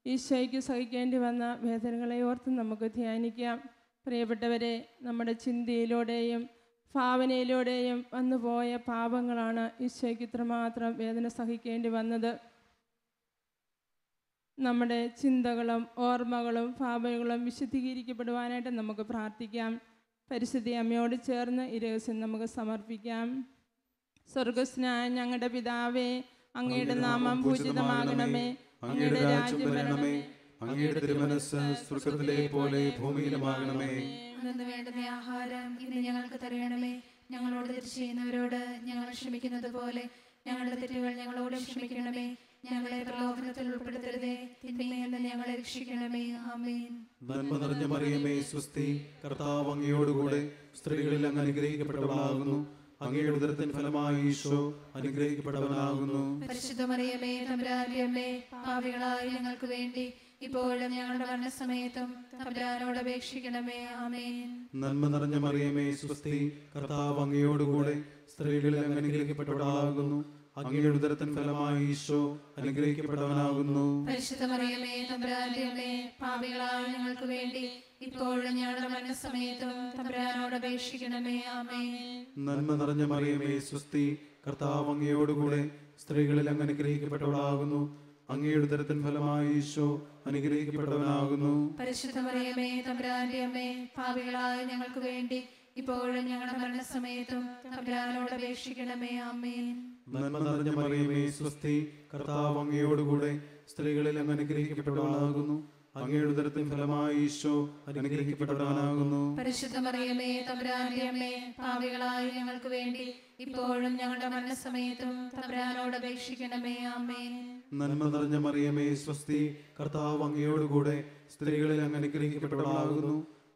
ഈശോയ്ക്ക് സഹിക്കേണ്ടി വന്ന വേദനകളെ ഓർത്ത് നമുക്ക് ധ്യാനിക്കാം. പ്രിയപ്പെട്ടവരെ, നമ്മുടെ ചിന്തയിലൂടെയും ഭാവനയിലൂടെയും വന്നുപോയ പാപങ്ങളാണ് ഈശോയ്ക്ക് ഇത്രമാത്രം വേദന സഹിക്കേണ്ടി വന്നത്. നമ്മുടെ ചിന്തകളും ഓർമ്മകളും ഭാവനകളും വിശുദ്ധീകരിക്കപ്പെടുവാനായിട്ട് നമുക്ക് പ്രാർത്ഥിക്കാം. പരിശുദ്ധ അമ്മയോട് ചേർന്ന് ഈ രഹസ്യം നമുക്ക് സമർപ്പിക്കാം. സ്വർഗസ്നായ ഞങ്ങളുടെ പിതാവേ, അങ്ങയുടെ നാമം പൂജിതമാകണമേ, അങ്ങയുടെ രാജ്യം വരണമേ, അങ്ങയുടെ തിരുമനസ്സ് സ്വർഗ്ഗത്തിലെ പോലെ ഭൂമിയിലുമാകണമേ. അന്നു വേണ്ടുന്ന ആഹാരം ഇന്ന് ഞങ്ങൾക്ക് തരണമേ. ഞങ്ങളോട് തെറ്റ് ചെയ്യുന്നവരോട് ഞങ്ങൾ ക്ഷമിക്കുന്നത് പോലെ ഞങ്ങളുടെ തെറ്റുകൾ ഞങ്ങളോട് ക്ഷമിക്കണമേ. ഞങ്ങളെ പ്രലോഭനത്തിൽ ഉൾപ്പെടുത്തരുതേ, തിന്മയിൽ നിന്ന് ഞങ്ങളെ രക്ഷിക്കണമേ. ആമേൻ. നന്മ നിറഞ്ഞ മറിയമേ, സ്വസ്തി, കർത്താവ് അങ്ങയോടുകൂടെ സ്ത്രീകളിൽ അങ്ങ് അനുഗ്രഹിക്കപ്പെട്ടവളാകുന്നു. അങ്ങയുടെ ഉദരത്തിൻ ഫലമായി ഈശോ അനുഗ്രഹിക്കപ്പെട്ടവനാകുന്നു. പരിശുദ്ധ മറിയമേ, തമ്പുരാന്റെ അമ്മേ, പാപികളായ ഞങ്ങൾക്ക് വേണ്ടി ഇപ്പോഴും ഞങ്ങളുടെ മരണസമയത്തും തമ്പുരാനോട് അപേക്ഷിക്കണമേ. ആമേൻ. നന്മ നിറഞ്ഞ മറിയമേ, സ്വസ്തി, കർത്താവ് അങ്ങയോടുകൂടെ സ്ത്രീകളിൽ അങ്ങ് അനുഗ്രഹിക്കപ്പെട്ടവളാകുന്നു. അങ്ങയുടെ ഉദരത്തിൻ ഫലമായി ഈശോ അനുഗ്രഹിക്കപ്പെട്ടവനാകുന്നു. പരിശുദ്ധ മറിയമേ, തമ്പുരാന്റെ അമ്മേ, പാപികളായ ഞങ്ങൾക്ക് വേണ്ടി ഇപ്പോഴും ഞങ്ങളുടെ മരണസമയത്തും തമ്പുരാനോട് അപേക്ഷിക്കണമേ. ആമേൻ. നന്മ നിറഞ്ഞ മറിയമേ, സ്വസ്തി, കർത്താവ് അങ്ങയോടുകൂടെ സ്ത്രീകളിൽ അങ്ങ് അനുഗ്രഹിക്കപ്പെട്ടവളാകുന്നു. അങ്ങയുടെ ഉദരത്തിൻ ഫലമായി ഈശോ അനുഗ്രഹിക്കപ്പെട്ടവനാകുന്നു. പരിശുദ്ധ മറിയമേ, തമ്പുരാന്റെ അമ്മേ, പാപികളായ ഞങ്ങൾക്ക് വേണ്ടി ഇപ്പോഴും ഞങ്ങളുടെ മരണസമയത്തും തമ്പുരാനോട് അപേക്ഷിക്കണമേ. ആമേൻ. നന്മ നിറഞ്ഞ മറിയമേ, സ്വസ്തി, കർത്താവ് അങ്ങയോടുകൂടെ സ്ത്രീകളിൽ അങ്ങ് അനുഗ്രഹിക്കപ്പെട്ടവളാകുന്നു. അങ്ങയുടെ ഉദരത്തിൻ ഫലമായി ഈശോ അനുഗ്രഹിക്കപ്പെട്ടവനാകുന്നു. പരിശുദ്ധ മറിയമേ, തമ്പുരാന്റെ അമ്മേ, പാപികളായ ഞങ്ങൾക്ക് വേണ്ടി ഇപ്പോഴും ഞങ്ങളുടെ മരണസമയത്തും തമ്പുരാനോട് അപേക്ഷിക്കണമേ. ആമേൻ. നന്മ നിറഞ്ഞ മറിയമേ, സ്വസ്തി, കർത്താവ് അങ്ങയോടുകൂടെ സ്ത്രീകളിൽ അങ്ങ് അനുഗ്രഹിക്കപ്പെട്ടവളാകുന്നു.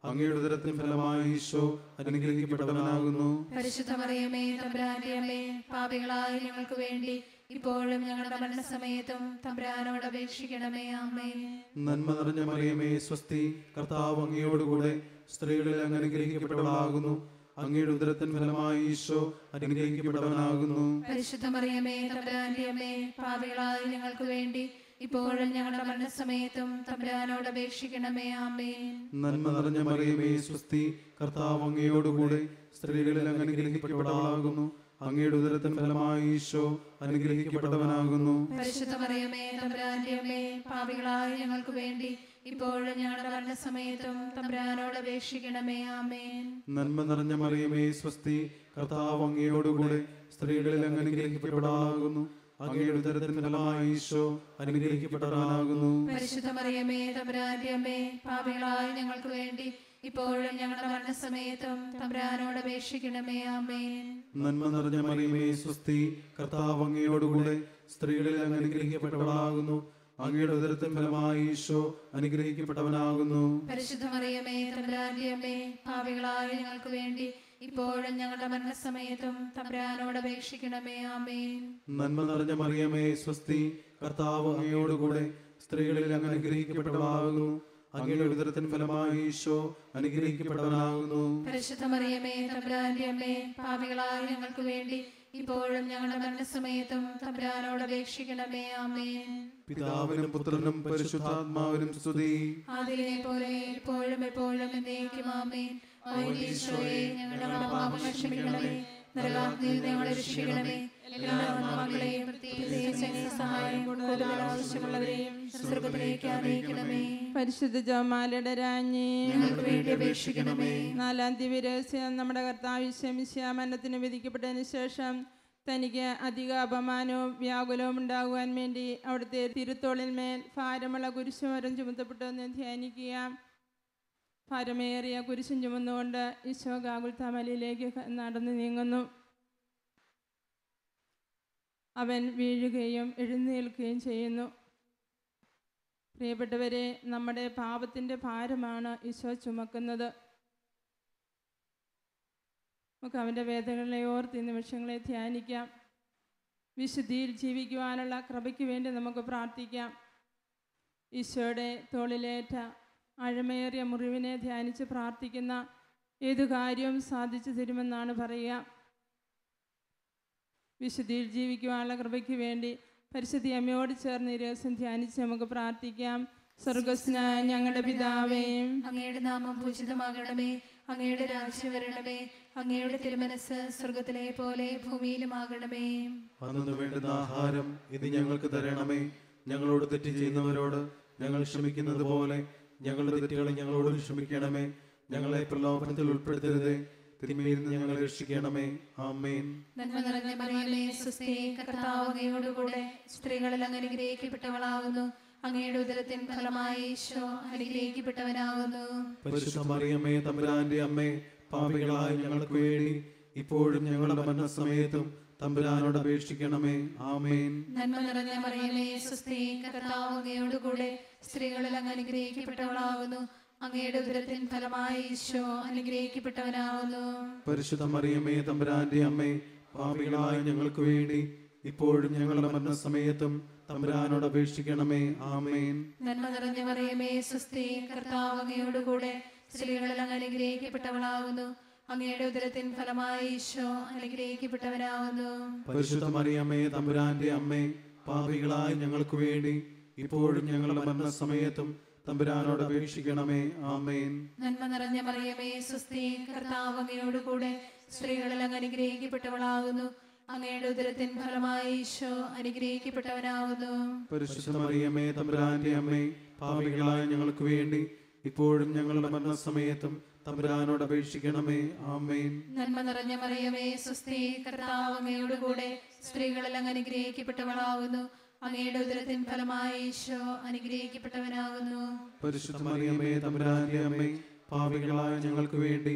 അങ്ങയുടെ ഉദരത്തിൻ ഫലമായി ഈശോ അനുഗ്രഹിക്കപ്പെട്ടവനാകുന്നു. പരിശുദ്ധ മറിയമേ, തമ്പുരാന്റെ അമ്മേ, പാപികളായ ഞങ്ങൾക്ക് വേണ്ടി ഇപ്പോഴും ഞങ്ങളുടെ മരണസമയത്തും തമ്പുരാനോട് അപേക്ഷിക്കണമേ. ആമേൻ. നന്മ നിറഞ്ഞ മറിയമേ, സ്വസ്തി, കർത്താവ് അങ്ങയോടുകൂടെ സ്ത്രീകളിൽ അങ്ങ് അനുഗ്രഹിക്കപ്പെട്ടവളാകുന്നു. അങ്ങയുടെ ഉദരത്തിൻ ഫലമായി ഈശോ അനുഗ്രഹിക്കപ്പെട്ടവനാകുന്നു. പരിശുദ്ധ മറിയമേ, തമ്പുരാന്റെ അമ്മേ, പാപികളായ ഞങ്ങൾക്ക് വേണ്ടി ഇപ്പോഴും ഞങ്ങളുടെ മരണസമയത്തും തമ്പുരാനോട് അപേക്ഷിക്കണമേ. ആമേൻ. നന്മ നിറഞ്ഞ മറിയമേ, സ്വസ്തി, കർത്താവ് അങ്ങയോടുകൂടെ സ്ത്രീകളിൽ അങ്ങ് അനുഗ്രഹിക്കപ്പെട്ടവളാകുന്നു. അങ്ങയുടെ ഉദരത്തിൻ ഫലമായി ഈശോ അനുഗ്രഹിക്കപ്പെട്ടവനാകുന്നു. പരിശുദ്ധ മറിയമേ, തമ്പുരാന്റെ അമ്മേ, പാപികളായ ഞങ്ങൾക്ക് വേണ്ടി ഇപ്പോഴും ഞങ്ങളുടെ മരണസമയത്തും തമ്പുരാനോട് അപേക്ഷിക്കണമേ. ആമേൻ. നന്മ നിറഞ്ഞ മറിയമേ, സ്വസ്തി, കർത്താവ് അങ്ങയോടുകൂടെ സ്ത്രീകളിൽ അങ്ങ് അനുഗ്രഹിക്കപ്പെട്ടവളാകുന്നു. അങ്ങയുടെ ഉദരത്തിൻ ഫലമായി ഈശോ അനുഗ്രഹിക്കപ്പെട്ടവനാകുന്നു. പരിശുദ്ധ മറിയമേ, തമ്പുരാന്റെ അമ്മേ, പാപികളായ ഞങ്ങൾക്ക് വേണ്ടി ഇപ്പോഴും ഞങ്ങളുടെ മരണസമയത്തും തമ്പുരാനോട് അപേക്ഷിക്കണമേ. ആമേൻ. നന്മ നിറഞ്ഞ മറിയമേ, സ്വസ്തി, കർത്താവ് അങ്ങയോടുകൂടെ സ്ത്രീകളിൽ അങ്ങ് അനുഗ്രഹിക്കപ്പെട്ടവളാകുന്നു. അങ്ങയുടെ ഉദരത്തിൻ ഫലമായി ഈശോ അനുഗ്രഹിക്കപ്പെട്ടവനാകുന്നു. പരിശുദ്ധ മറിയമേ, തമ്പുരാന്റെ അമ്മേ, പാപികളായ ഞങ്ങൾക്ക് വേണ്ടി ഇപ്പോഴും ഞങ്ങളുടെ മരണസമയത്തും തമ്പുരാനോട് അപേക്ഷിക്കണമേ. ആമേൻ. നന്മ നിറഞ്ഞ മറിയമേ, സ്വസ്തി, കർത്താവ് അങ്ങയോടുകൂടെ സ്ത്രീകളിൽ അങ്ങ് അനുഗ്രഹിക്കപ്പെട്ടവളാകുന്നു. അങ്ങയുടെ ഉദരത്തിൻ ഫലമായി ഈശോ അനുഗ്രഹിക്കപ്പെട്ടവനാകുന്നു. പരിശുദ്ധ മറിയമേ, തമ്പുരാന്റെ അമ്മേ, പാപികളായ ഞങ്ങൾക്ക് വേണ്ടി ഇപ്പോഴും ഞങ്ങളുടെ മരണസമയത്തും തമ്പുരാനോട് അപേക്ഷിക്കണമേ. ആമേൻ. പിതാവിനും പുത്രനും പരിശുദ്ധാത്മാവിനും സ്തുതി. ആദിയിലെ പോലെ ഇപ്പോഴും എപ്പോഴും എന്നേക്കും. ആമേൻ. ഓ ഈശോയെ, ഞങ്ങളുടെ പാപങ്ങൾ ക്ഷമിക്കണമേ, നരകാഗ്നിയിൽ ഞങ്ങളെ രക്ഷിക്കണമേ. എല്ലാ ആത്മാക്കളെയും പ്രത്യേകിച്ച് സഹായം കൂടുതൽ ആവശ്യമുള്ളവരെയും സ്വർഗ്ഗത്തിലേക്ക് ആനയിക്കണമേ. പരിശുദ്ധ ജപമാലയുടെ രാജ്ഞി, ഞങ്ങൾക്ക് വേണ്ടി അപേക്ഷിക്കണമേ. നാലാം ദിവ്യരഹസ്യം. നമ്മുടെ കർത്താവ് ഈശോ മരണത്തിന് വിധിക്കപ്പെട്ടതിന് ശേഷം തനിക്ക് അധിക അപമാനവും വ്യാകുലവും ഉണ്ടാകുവാൻ വേണ്ടി അവിടുത്തെ തിരുത്തോളിന്മേൽ ഭാരമുള്ള കുരിശുമരം ചുമത്തപ്പെട്ടെന്ന് ധ്യാനിക്കുക. ഭാരമേറിയ കുരിശും ചുമന്നുകൊണ്ട് ഈശോ ഗാഗുൽത്താമലയിലേക്ക് നടന്നു നീങ്ങുന്നു. അവൻ വീഴുകയും എഴുന്നേൽക്കുകയും ചെയ്യുന്നു. പ്രിയപ്പെട്ടവരെ, നമ്മുടെ പാപത്തിൻ്റെ ഭാരമാണ് ഈശോ ചുമക്കുന്നത്. നമുക്ക് അവൻ്റെ വേദനകളെ ഓർത്ത് ഈ നിമിഷങ്ങളെ ധ്യാനിക്കാം. വിശുദ്ധിയിൽ ജീവിക്കുവാനുള്ള കൃപയ്ക്ക് വേണ്ടി നമുക്ക് പ്രാർത്ഥിക്കാം. ഈശോയുടെ തോളിലേറ്റ ആഴമേറിയ മുറിവിനെ ധ്യാനിച്ച് പ്രാർത്ഥിക്കുന്ന ഏതു കാര്യവും സാധിച്ചു തരുമെന്നാണ് പറയുക. വിശുദ്ധിയിൽ ജീവിക്കുവാനുള്ള കൃപയ്ക്ക് വേണ്ടി പരിശുദ്ധ അമ്മയോട് ചേർന്ന് ഈ രഹസ്യം ധ്യാനിച്ച് നമുക്ക് പ്രാർത്ഥിക്കാം. സ്വർഗ്ഗസ്ഥനായ ഞങ്ങളുടെ പിതാവേ, അങ്ങയുടെ നാമം പൂജിതമാകണമേ. അങ്ങയുടെ രാജ്യം വരണമേ. അങ്ങയുടെ തിരുമനസ് സ്വർഗത്തിലെ പോലെ ഭൂമിയിലുമാകണമേ. അന്നു വേണ്ടുന്ന ആഹാരം ഇത് ഞങ്ങൾക്ക് തരണമേ. ഞങ്ങളോട് തെറ്റ് ചെയ്യുന്നവരോട് ഞങ്ങൾ ക്ഷമിക്കുന്നത് പോലെ ഞങ്ങളുടെ തെറ്റുകളെ ഞങ്ങളോട് ക്ഷമിക്കണമേ. ഞങ്ങളെ പ്രലോഭനത്തിൽ ഉൾപ്പെടുത്തരുതേ, തിന്മയിൽ നിന്ന് ഞങ്ങളെ രക്ഷിക്കണമേ. ആമേൻ. നന്മ നിറഞ്ഞ മറിയമേ, സ്വസ്തി, കർത്താവ് അങ്ങയോടുകൂടെ സ്ത്രീകളിൽ അങ്ങ് അനുഗ്രഹിക്കപ്പെട്ടവളാകുന്നു. അങ്ങയുടെ ഉദരത്തിൻ ഫലമായി ഈശോ അനുഗ്രഹിക്കപ്പെട്ടവനാകുന്നു. പരിശുദ്ധ മറിയമേ, തമ്പുരാന്റെ അമ്മേ, പാപികളായ ഞങ്ങൾക്ക് വേണ്ടി ഇപ്പോഴും ഞങ്ങളുടെ മരണസമയത്തും തമ്പുരാനോട് അപേക്ഷിക്കണമേ. ആമേൻ. നന്മ നിറഞ്ഞ മറിയമേ, സ്വസ്തി, കർത്താവ് അങ്ങയോടുകൂടെ സ്ത്രീകളിൽ അങ്ങ് അനുഗ്രഹിക്കപ്പെട്ടവളാകുന്നു. അങ്ങയുടെ ഉദരത്തിൻ ഫലമായി ഈശോ അനുഗ്രഹിക്കപ്പെട്ടവനാകുന്നു. പരിശുദ്ധ മറിയമേ, തമ്പുരാന്റെ അമ്മേ, പാപികളായ ഞങ്ങൾക്ക് വേണ്ടി ഇപ്പോഴും ഞങ്ങളുടെ മരണസമയത്തും തമ്പുരാനോട് അപേക്ഷിക്കണമേ. ആമേൻ. നന്മ നിറഞ്ഞ മറിയമേ, സ്വസ്തി, കർത്താവ് അങ്ങയോടുകൂടെ സ്ത്രീകളിൽ അങ്ങ് അനുഗ്രഹിക്കപ്പെട്ടവളാകുന്നു. അങ്ങയുടെ ഉദരത്തിൻ ഫലമായി ഈശോ അനുഗ്രഹിക്കപ്പെട്ടവനാകുന്നു. പരിശുദ്ധ മറിയമേ, തമ്പുരാന്റെ അമ്മേ, പാപികളായ ഞങ്ങൾക്ക് വേണ്ടി ഇപ്പോഴും ഞങ്ങളുടെ മരണസമയത്തും തമ്പുരാനോട് അപേക്ഷിക്കണമേ. ആമേൻ. നന്മ നിറഞ്ഞ മറിയമേ, സ്വസ്തി, കർത്താവ് അങ്ങയോടുകൂടെ സ്ത്രീകളിൽ അങ്ങ് അനുഗ്രഹിക്കപ്പെട്ടവളാകുന്നു. അങ്ങയുടെ ഉദരത്തിൻ ഫലമായി ഈശോ അനുഗ്രഹിക്കപ്പെട്ടവനാകുന്നു. പരിശുദ്ധ മറിയമേ, തമ്പുരാന്റെ അമ്മേ, പാപികളായ ഞങ്ങൾക്ക് വേണ്ടി ഇപ്പോഴും ഞങ്ങളുടെ മരണസമയത്തും തമ്പുരാനോട് അപേക്ഷിക്കണമേ. ആമേൻ. നന്മ നിറഞ്ഞ മറിയമേ, സ്വസ്തി, കർത്താവ് അങ്ങയോടുകൂടെ സ്ത്രീകളിൽ അങ്ങ് അനുഗ്രഹിക്കപ്പെട്ടവളാകുന്നു. അങ്ങയുടെ ഉദരത്തിൻ ഫലമായി ഈശോ അനുഗ്രഹിക്കപ്പെട്ടവനാകുന്നു. പരിശുദ്ധ മറിയമേ, തമ്പുരാന്റെ അമ്മേ, പാപികളായ ഞങ്ങൾക്ക് വേണ്ടി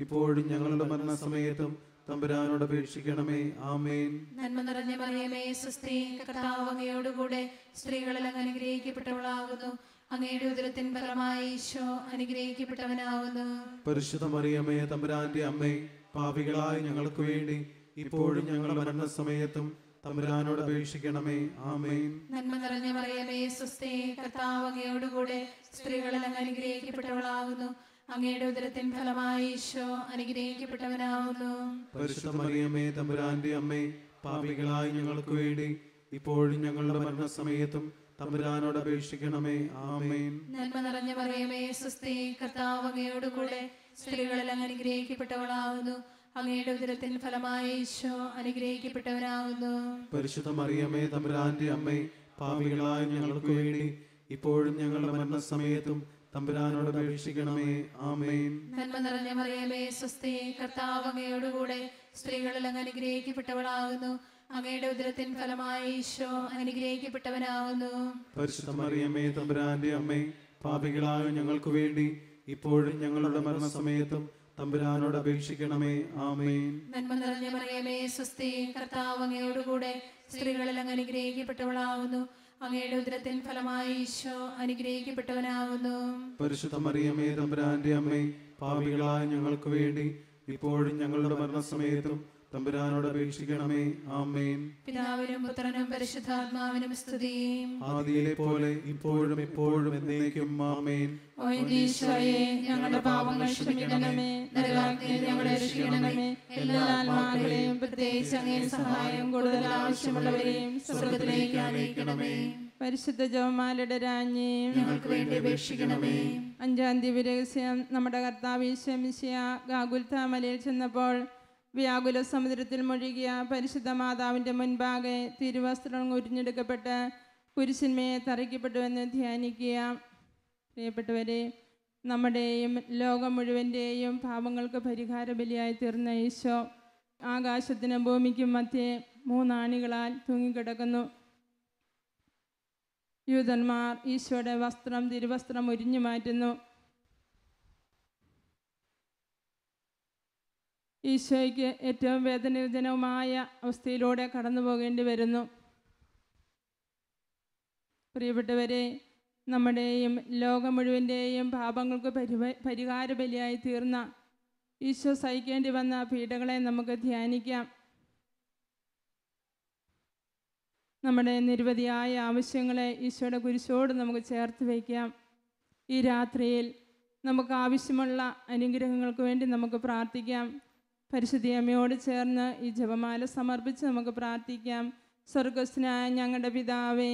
ഇപ്പോഴും ഞങ്ങളുടെ മരണസമയത്തും തമ്പുരാനോട് അപേക്ഷിക്കണമേ. ആമേൻ. നന്മ നിറഞ്ഞ മറിയമേ, സ്വസ്തി, കർത്താവ് അങ്ങയോടുകൂടെ സ്ത്രീകളിൽ അങ്ങ് അനുഗ്രഹിക്കപ്പെട്ടവളാകുന്നു. അങ്ങയുടെ ഉദരത്തിൻ ഫലമായി ഈശോ അനുഗ്രഹിക്കപ്പെട്ടവനാകുന്നു. പരിശുദ്ധ മറിയമേ, തമ്പുരാന്റെ അമ്മേ, പാപികളായ ഞങ്ങൾക്ക് വേണ്ടി ഇപ്പോഴും ഞങ്ങളുടെ മരണസമയത്തും തമ്പുരാനോട് അപേക്ഷിക്കണമേ. ആമേൻ. നന്മ നിറഞ്ഞ മറിയമേ, സ്വസ്തി, കർത്താവ് അങ്ങയോടുകൂടെ സ്ത്രീകളിൽ അങ്ങ് അനുഗ്രഹിക്കപ്പെട്ടവളാകുന്നു. അങ്ങയുടെ ഉദരത്തിൻ ഫലമായി ഈശോ അനുഗ്രഹിക്കപ്പെട്ടവനാകുന്നു. പരിശുദ്ധ മറിയമേ, തമ്പുരാന്റെ അമ്മേ, പാപികളായ ഞങ്ങൾക്ക് വേണ്ടി ഇപ്പോഴും ഞങ്ങളുടെ മരണസമയത്തും തമ്പുരാനോട് അപേക്ഷിക്കണമേ. ആമേൻ. നന്മ നിറഞ്ഞ മറിയമേ, സ്വസ്തി, കർത്താവ് അങ്ങയോടുകൂടെ സ്ത്രീകളിൽ അങ്ങ് അനുഗ്രഹിക്കപ്പെട്ടവളാകുന്നു. അങ്ങയുടെ ഉദരത്തിൻ ഫലമായി ഈശോ അനുഗ്രഹിക്കപ്പെട്ടവനാകുന്നു. പരിശുദ്ധ മറിയമേ, തമ്പുരാന്റെ അമ്മേ, പാപികളായ ഞങ്ങൾക്ക് വേണ്ടി ഇപ്പോഴും ഞങ്ങളുടെ മരണസമയത്തും തമ്പുരാനോട് അപേക്ഷിക്കണമേ. ആമേൻ. നന്മ നിറഞ്ഞ മറിയമേ, സ്വസ്തി, കർത്താവ് അങ്ങയോടുകൂടെ സ്ത്രീകളിൽ അങ്ങ് അനുഗ്രഹിക്കപ്പെട്ടവളാകുന്നു. അങ്ങയുടെ ഉദരത്തിൻ ഫലമായി ഈശോ അനുഗ്രഹിക്കപ്പെട്ടവനാകുന്നു. പരിശുദ്ധ മറിയമേ, തമ്പുരാന്റെ അമ്മേ, പാപികളായ ഞങ്ങൾക്ക് വേണ്ടി ഇപ്പോഴും ഞങ്ങളുടെ മരണസമയത്തും തമ്പുരാനോട് അപേക്ഷിക്കണമേ. ആമേൻ. നന്മ നിറഞ്ഞ മറിയമേ, സ്വസ്തി, കർത്താവ് അങ്ങയോടുകൂടെ സ്ത്രീകളിൽ അങ്ങ് അനുഗ്രഹിക്കപ്പെട്ടവളാകുന്നു. അങ്ങയുടെ ഉദരത്തിൻ ഫലമായി ഈശോ അനുഗ്രഹിക്കപ്പെട്ടവനാകുന്നു. പരിശുദ്ധ മറിയമേ, തമ്പുരാന്റെ അമ്മേ, പാപികളായ ഞങ്ങൾക്ക് വേണ്ടി ഇപ്പോഴും ഞങ്ങളുടെ മരണസമയത്തും തമ്പുരാനോട് അപേക്ഷിക്കണമേ. ആമേൻ. പിതാവിനും പുത്രനും പരിശുദ്ധാത്മാവിനും സ്തുതി. ആദിയിലെ പോലെ ഇപ്പോഴും എപ്പോഴും എന്നേക്കും. ആമേൻ. ഓ എന്റെ ഈശോയെ, ഞങ്ങളുടെ പാപങ്ങൾ ക്ഷമിക്കണമേ. നരകാഗ്നിയിൽ ഞങ്ങളെ രക്ഷിക്കണമേ. എല്ലാ ആത്മാക്കളെയും പ്രത്യേകിച്ച് അങ്ങേ സഹായം കൂടുതൽ ആവശ്യമുള്ളവരെയും സ്വർഗ്ഗത്തിലേക്ക് ആനയിക്കണമേ. പരിശുദ്ധ ജപമാലയുടെ രാജ്ഞി, ഞങ്ങൾക്ക് വേണ്ടി അപേക്ഷിക്കണമേ. 5-ാം ദിവ്യരഹസ്യം. നമ്മുടെ കർത്താവ് ഈശോ മിശിഹ ഗാഗുൽഥാ മലയിൽ ചെന്നപ്പോൾ വ്യാകുല സമുദ്രത്തിൽ മുഴുകിയ പരിശുദ്ധ മാതാവിൻ്റെ മുൻപാകെ തിരുവസ്ത്രം ഉരിഞ്ഞെടുക്കപ്പെട്ട് കുരിശിന്മേൽ തറയ്ക്കപ്പെട്ടുവെന്ന് ധ്യാനിക്കുക. പ്രിയപ്പെട്ടവരെ, നമ്മുടെയും ലോകം മുഴുവൻ്റെയും പാപങ്ങൾക്ക് പരിഹാര ബലിയായി തീർന്ന ഈശോ ആകാശത്തിനും ഭൂമിക്കും മധ്യേ 3 ആണികളാൽ തൂങ്ങിക്കിടക്കുന്നു. യൂതന്മാർ ഈശോയുടെ തിരുവസ്ത്രം ഉരിഞ്ഞു മാറ്റുന്നു. ഈശോയ്ക്ക് ഏറ്റവും വേദനാജനകമായ അവസ്ഥയിലൂടെ കടന്നു പോകേണ്ടി വരുന്നു. പ്രിയപ്പെട്ടവരെ, നമ്മുടെയും ലോകം മുഴുവൻ്റെയും പാപങ്ങൾക്ക് പരിഹാര ബലിയായി തീർന്ന ഈശോ സഹിക്കേണ്ടി വന്ന പീഡകളെ നമുക്ക് ധ്യാനിക്കാം. നമ്മുടെ നിരവധിയായ ആവശ്യങ്ങളെ ഈശോയുടെ കുരിശോട് നമുക്ക് ചേർത്ത് വയ്ക്കാം. ഈ രാത്രിയിൽ നമുക്ക് ആവശ്യമുള്ള അനുഗ്രഹങ്ങൾക്ക് വേണ്ടി നമുക്ക് പ്രാർത്ഥിക്കാം. പരിശുദ്ധ അമ്മയോട് ചേർന്ന് ഈ ജപമാല സമർപ്പിച്ച് നമുക്ക് പ്രാർത്ഥിക്കാം. സ്വർഗസ്ഥനായ ഞങ്ങളുടെ പിതാവേ,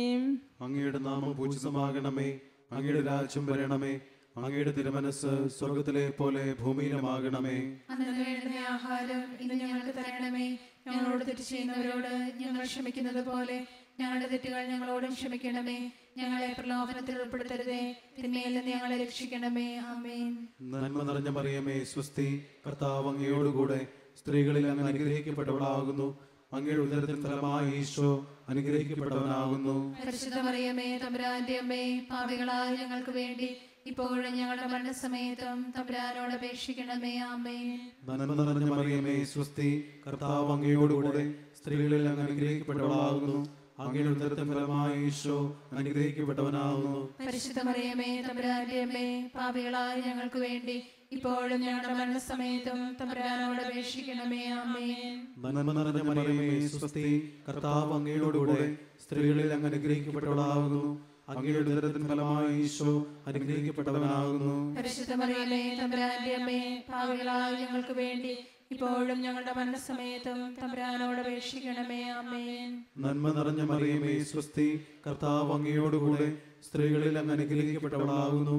അങ്ങയുടെ നാമം പൂജിതമാകണമേ, അങ്ങയുടെ രാജ്യം വരണമേ, അങ്ങയുടെ തിരുമനസ് സ്വർഗത്തിലെ പോലെ ഭൂമിയിലുമാകണമേ. അന്നു വേണ്ടുന്ന ആഹാരം ഇന്ന് ഞങ്ങൾക്ക് തരണമേ. ഞങ്ങളോട് തെറ്റ് ചെയ്യുന്നവരോട് ഞങ്ങൾ ക്ഷമിക്കുന്നത് പോലെ ഞങ്ങളുടെ തെറ്റുകൾ ഞങ്ങളോടും ക്ഷമിക്കണമേ. ഞങ്ങളെ പ്രലോഭനത്തിൽ ഉൾപ്പെടുത്തരുതേ, തിന്മയിൽ നിന്ന് ഞങ്ങളെ രക്ഷിക്കണമേ. ആമേൻ. നന്മ നിറഞ്ഞ മറിയമേ, സ്വസ്തി, കർത്താവ് അങ്ങയോടുകൂടെ സ്ത്രീകളിൽ അങ്ങ് അനുഗ്രഹിക്കപ്പെട്ടവളാകുന്നു. അങ്ങയുടെ ഉദരത്തിൻ ഫലമായി ഈശോ അനുഗ്രഹിക്കപ്പെട്ടവനാകുന്നു. പരിശുദ്ധ മറിയമേ, തമ്പുരാന്റെ അമ്മേ, പാപികളായ ഞങ്ങൾക്ക് വേണ്ടി ഇപ്പോഴും ഞങ്ങളുടെ മരണസമയത്തും തമ്പുരാനോട് അപേക്ഷിക്കണമേ. ആമേൻ. നന്മ നിറഞ്ഞ മറിയമേ, സ്വസ്തി, കർത്താവ് അങ്ങയോടുകൂടെ സ്ത്രീകളിൽ അങ്ങ് അനുഗ്രഹിക്കപ്പെട്ടവളാകുന്നു. അങ്ങയുടെ ഉദരത്തിൻ ഫലമായി ഈശോ അനുഗ്രഹിക്കപ്പെട്ടവനാകുന്നു. പരിശുദ്ധ മറിയമേ, തമ്പുരാന്റെ അമ്മേ, പാപികളായ ഞങ്ങൾക്ക് വേണ്ടി ഇപ്പോഴും ഞങ്ങളുടെ മരണസമയത്തും തമ്പുരാനോട് അപേക്ഷിക്കണമേ. ആമേൻ. നന്മ നിറഞ്ഞ മറിയമേ, സ്വസ്തി, കർത്താവ് അങ്ങയോടുകൂടെ സ്ത്രീകളിൽ അങ്ങ് അനുഗ്രഹിക്കപ്പെട്ടവളാകുന്നു. അങ്ങയുടെ ഉദരത്തിൻ ഫലമായി ഈശോ അനുഗ്രഹിക്കപ്പെട്ടവനാകുന്നു. പരിശുദ്ധ മറിയമേ, തമ്പുരാന്റെ അമ്മേ, പാപികളായ ഞങ്ങൾക്ക് വേണ്ടി ഇപ്പോഴും ഞങ്ങളുടെ മരണസമയത്തും തമ്പുരാനോട് അപേക്ഷിക്കണമേ. ആമേൻ. നന്മ നിറഞ്ഞ മറിയമേ, സ്വസ്തി, കർത്താവ് അങ്ങയോടുകൂടെ സ്ത്രീകളിൽ അങ്ങ് അനുഗ്രഹിക്കപ്പെട്ടവളാകുന്നു.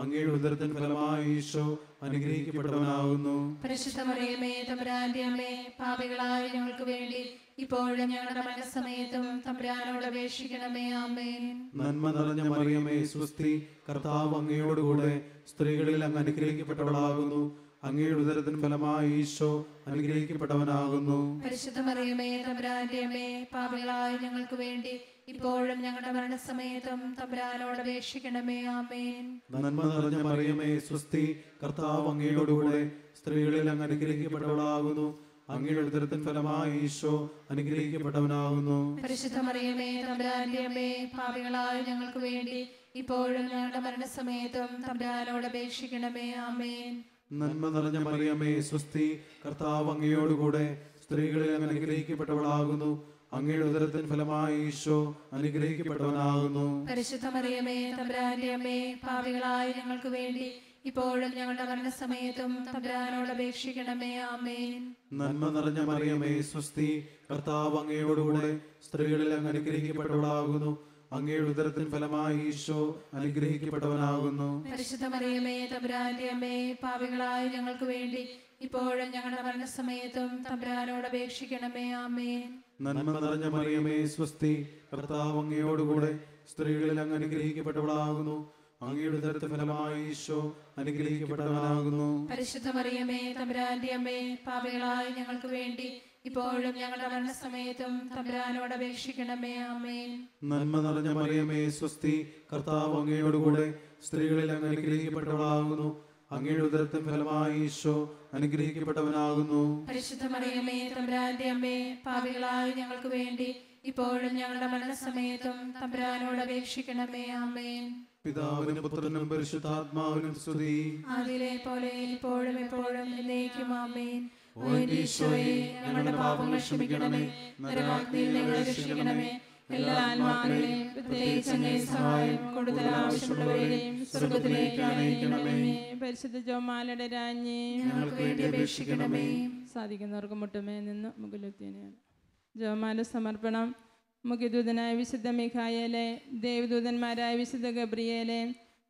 അങ്ങയുടെ ഉദരത്തിൻ ഫലമായി ഈശോ അനുഗ്രഹിക്കപ്പെട്ടവനാകുന്നു. പരിശുദ്ധ മറിയമേ, തമ്പുരാന്റെ അമ്മേ, പാപികളായ ഞങ്ങൾക്ക് വേണ്ടി ഇപ്പോഴും ഞങ്ങളുടെ മരണസമയത്തും തമ്പുരാനോട് അപേക്ഷിക്കണമേ. ആമേൻ. നന്മ നിറഞ്ഞ മറിയമേ, സ്വസ്തി, കർത്താവ് അങ്ങയോടുകൂടെ സ്ത്രീകളിൽ അങ്ങ് അനുഗ്രഹിക്കപ്പെട്ടവളാകുന്നു. അങ്ങയുടെ ഉദരത്തിൻ ഫലമായി ഈശോ അനുഗ്രഹിക്കപ്പെട്ടവനാകുന്നു. പരിശുദ്ധ മറിയമേ, തമ്പുരാന്റെ അമ്മേ, പാപികളായ ഞങ്ങൾക്ക് വേണ്ടി ഇപ്പോഴും ഞങ്ങളുടെ മരണസമയത്തും തമ്പുരാനോട് അപേക്ഷിക്കണമേ. ആമേൻ. നന്മ നിറഞ്ഞ മറിയമേ, സ്വസ്തി, കർത്താവ് അങ്ങയോടുകൂടെ സ്ത്രീകളിൽ അങ്ങ് അനുഗ്രഹിക്കപ്പെട്ടവളാകുന്നു. അങ്ങയുടെ ഉദരത്തിൻ ഫലമായി ഈശോ അനുഗ്രഹിക്കപ്പെട്ടവനാകുന്നു. പരിശുദ്ധ മറിയമേ, തമ്പുരാന്റെ അമ്മേ, പാപികളായ ഞങ്ങൾക്ക് വേണ്ടി ഇപ്പോഴും ഞങ്ങളുടെ മരണസമയത്തും തമ്പുരാനോട് അപേക്ഷിക്കണമേ. ആമേൻ. നന്മ നിറഞ്ഞ മറിയമേ, സ്വസ്തി, കർത്താവ് അങ്ങയോടുകൂടെ സ്ത്രീകളിൽ അങ്ങ് അനുഗ്രഹിക്കപ്പെട്ടവളാകുന്നു. അങ്ങയുടെ ഉദരത്തിൻ ഫലമായി ഈശോ അനുഗ്രഹിക്കപ്പെട്ടവനാകുന്നു. പരിശുദ്ധ മറിയമേ, തമ്പുരാന്റെ അമ്മേ, പാപികളായ ഞങ്ങൾക്ക് വേണ്ടി ഇപ്പോഴും ഞങ്ങളുടെ മരണസമയത്തും തമ്പുരാനോട് അപേക്ഷിക്കണമേ. ആമേൻ. നന്മ നിറഞ്ഞ മറിയമേ, സ്വസ്തി, കർത്താവ് അങ്ങയോടുകൂടെ സ്ത്രീകളിൽ അങ്ങ് അനുഗ്രഹിക്കപ്പെട്ടവളാകുന്നു. അങ്ങയുടെ ഉദരത്തിൻ ഫലമായി ഈശോ അനുഗ്രഹിക്കപ്പെട്ടവനാകുന്നു. പരിശുദ്ധ മറിയമേ, തമ്പുരാന്റെ അമ്മേ, പാപികളായ ഞങ്ങൾക്ക് വേണ്ടി ഇപ്പോഴും ഞങ്ങളുടെ മരണസമയത്തും തമ്പുരാനോട് അപേക്ഷിക്കണമേ. ആമേൻ. നന്മ നിറഞ്ഞ മറിയമേ, സ്വസ്തി, കർത്താവ് അങ്ങയോടുകൂടെ സ്ത്രീകളിൽ അങ്ങ് അനുഗ്രഹിക്കപ്പെട്ടവളാകുന്നു. അങ്ങയുടെ ഉദരത്തിൻ ഫലമായി ഈശോ അനുഗ്രഹിക്കപ്പെട്ടവനാകുന്നു. പരിശുദ്ധ മറിയമേ, തമ്പുരാന്റെ അമ്മേ, പാപികളായ ഞങ്ങൾക്ക് വേണ്ടി ഇപ്പോഴും ഞങ്ങളുടെ മരണസമയത്തും തമ്പുരാനോട് അപേക്ഷിക്കണമേ. ആമേൻ. നന്മ നിറഞ്ഞ മറിയമേ, സ്വസ്തി, കർത്താവ് അങ്ങയോടുകൂടെ സ്ത്രീകളിൽ അങ്ങ് അനുഗ്രഹിക്കപ്പെട്ടവളാകുന്നു. അങ്ങയുടെ ഉദരത്തിൻ ഫലമായി ഈശോ അനുഗ്രഹിക്കപ്പെട്ടവനാകുന്നു. പരിശുദ്ധ മറിയമേ, തമ്പുരാന്റെ അമ്മേ, പാപികളായ ഞങ്ങൾക്ക് വേണ്ടി ഇപ്പോഴും ഞങ്ങളുടെ മരണസമയത്തും തമ്പുരാനോട് അപേക്ഷിക്കണമേ. ആമേൻ. പിതാവിനും പുത്രനും പരിശുദ്ധാത്മാവിനും സ്തുതി. ആദിയിലെ പോലെ ഇപ്പോഴും എപ്പോഴും എന്നേക്കും. ആമേൻ. ഓ എന്റെ ഈശോയെ, ഞങ്ങളുടെ പാപങ്ങൾ ക്ഷമിക്കണമേ, നരകാഗ്നിയിൽ ഞങ്ങളെ രക്ഷിക്കണമേ. എല്ലാ ആത്മാക്കളെയും പ്രത്യേകിച്ച് അങ്ങേ സഹായം കൂടുതൽ ആവശ്യമുള്ളവരെയും സ്വർഗ്ഗത്തിലേക്ക് അനയിക്കണമേ. പരിശുദ്ധ ജോമാലയുടെ രാജ്ഞി, ഞങ്ങൾക്ക് വേണ്ടി അപേക്ഷിക്കണമേ. സാധിക്കുന്നവർക്ക് മുട്ടുമേ നിന്ന് മുകുലെത്തിയാണ്. ജോമാല സമർപ്പണം. മുഖ്യദൂതനായ വിശുദ്ധ മിഖായേലെ, ദേവദൂതന്മാരായ വിശുദ്ധ ഗബ്രിയേലെ,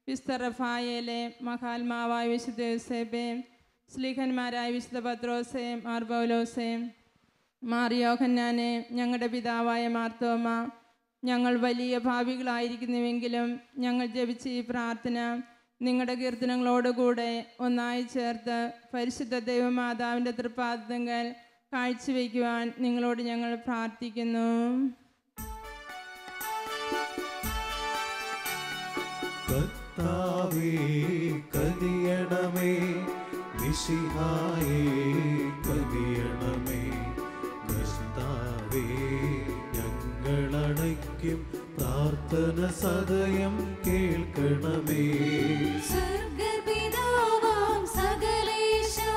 വിശുദ്ധ റഫായേലെ, മഹാത്മാവായ വിശുദ്ധ യോസേപ്പെ, സ്ലീഹന്മാരായ വിശുദ്ധ പത്രോസെ, മാർ പൗലോസെ, മാർ യോഹന്നാനെ, ഞങ്ങളുടെ പിതാവായ മാർത്തോമ, ഞങ്ങൾ വലിയ ഭാവികളായിരിക്കുന്നുവെങ്കിലും ഞങ്ങൾ ജപിച്ച ഈ പ്രാർത്ഥന നിങ്ങളുടെ കീർത്തനങ്ങളോടുകൂടെ ഒന്നായി ചേർത്ത് പരിശുദ്ധ ദൈവമാതാവിൻ്റെ തൃപ്പാദങ്ങൾ കാഴ്ചവെക്കുവാൻ നിങ്ങളോട് ഞങ്ങൾ പ്രാർത്ഥിക്കുന്നു. കർത്താവേ കനിയണമേ, മിശിഹായേ കനിയണമേ. കർത്താവേ ഞങ്ങളടയ്ക്കും പ്രാർത്ഥന പ്രാർത്ഥന സദയം കേൾക്കണമേ. സ്വർഗ്ഗപിതാവാം സകലേശാ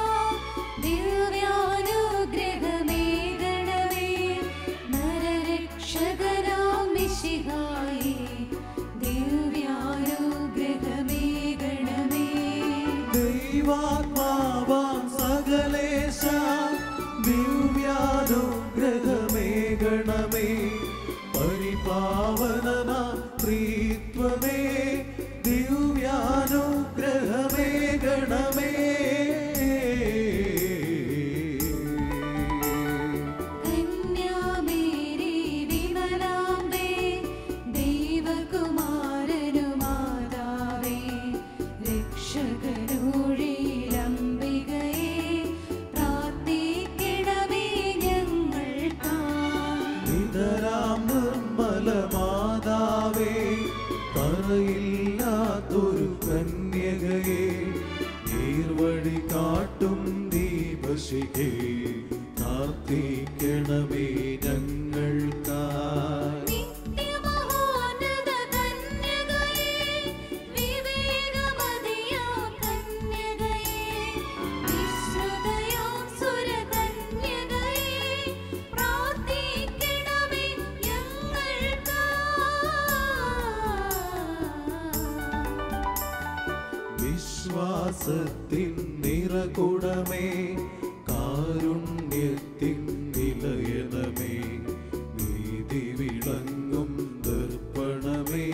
ദിവ്യാനുഗ്രഹമേകണമേ. നരരക്ഷകനാം മിശിഹായേ ദിവ്യാനുഗ്രഹമേകണമേ. ദൈവാത്മാവാം സകലേശ ദിവ്യാനുഗ്രഹമേകണമേ. പരിപാവനനാം ത്രിത്വമേ ദിവ്യാനുഗ്രഹമേകണമേ. കന്യാമേരി വിമലാംബേ ദൈവകുമാരനുമാതാവേ രക്ഷകനൂഴിലംബികയേ പ്രാർത്ഥിക്കണമേ ഞങ്ങൾക്കായി. നിതരാം നിർമ്മല മാതാവേ പറയില്ലാത്തൊരു കന്യകയെ നീർവഴി കാട്ടും ദീപശിഖേ പ്രാർത്ഥിക്കണമേ ഞങ്ങൾക്കായി. നിത്യമഹോന്നത കന്യകയേ വിവേകമതിയാം കന്യകയേ വിശ്രുതയാം സുരകന്യകയേ പ്രാർത്ഥിക്കണമേ ഞങ്ങൾക്കായി. വിശ്വാസത്തിൻ നിറകുടമേ കാരുണ്യത്തിൻ നിലയനമേ നീതി വിളങ്ങും ദർപ്പണമേ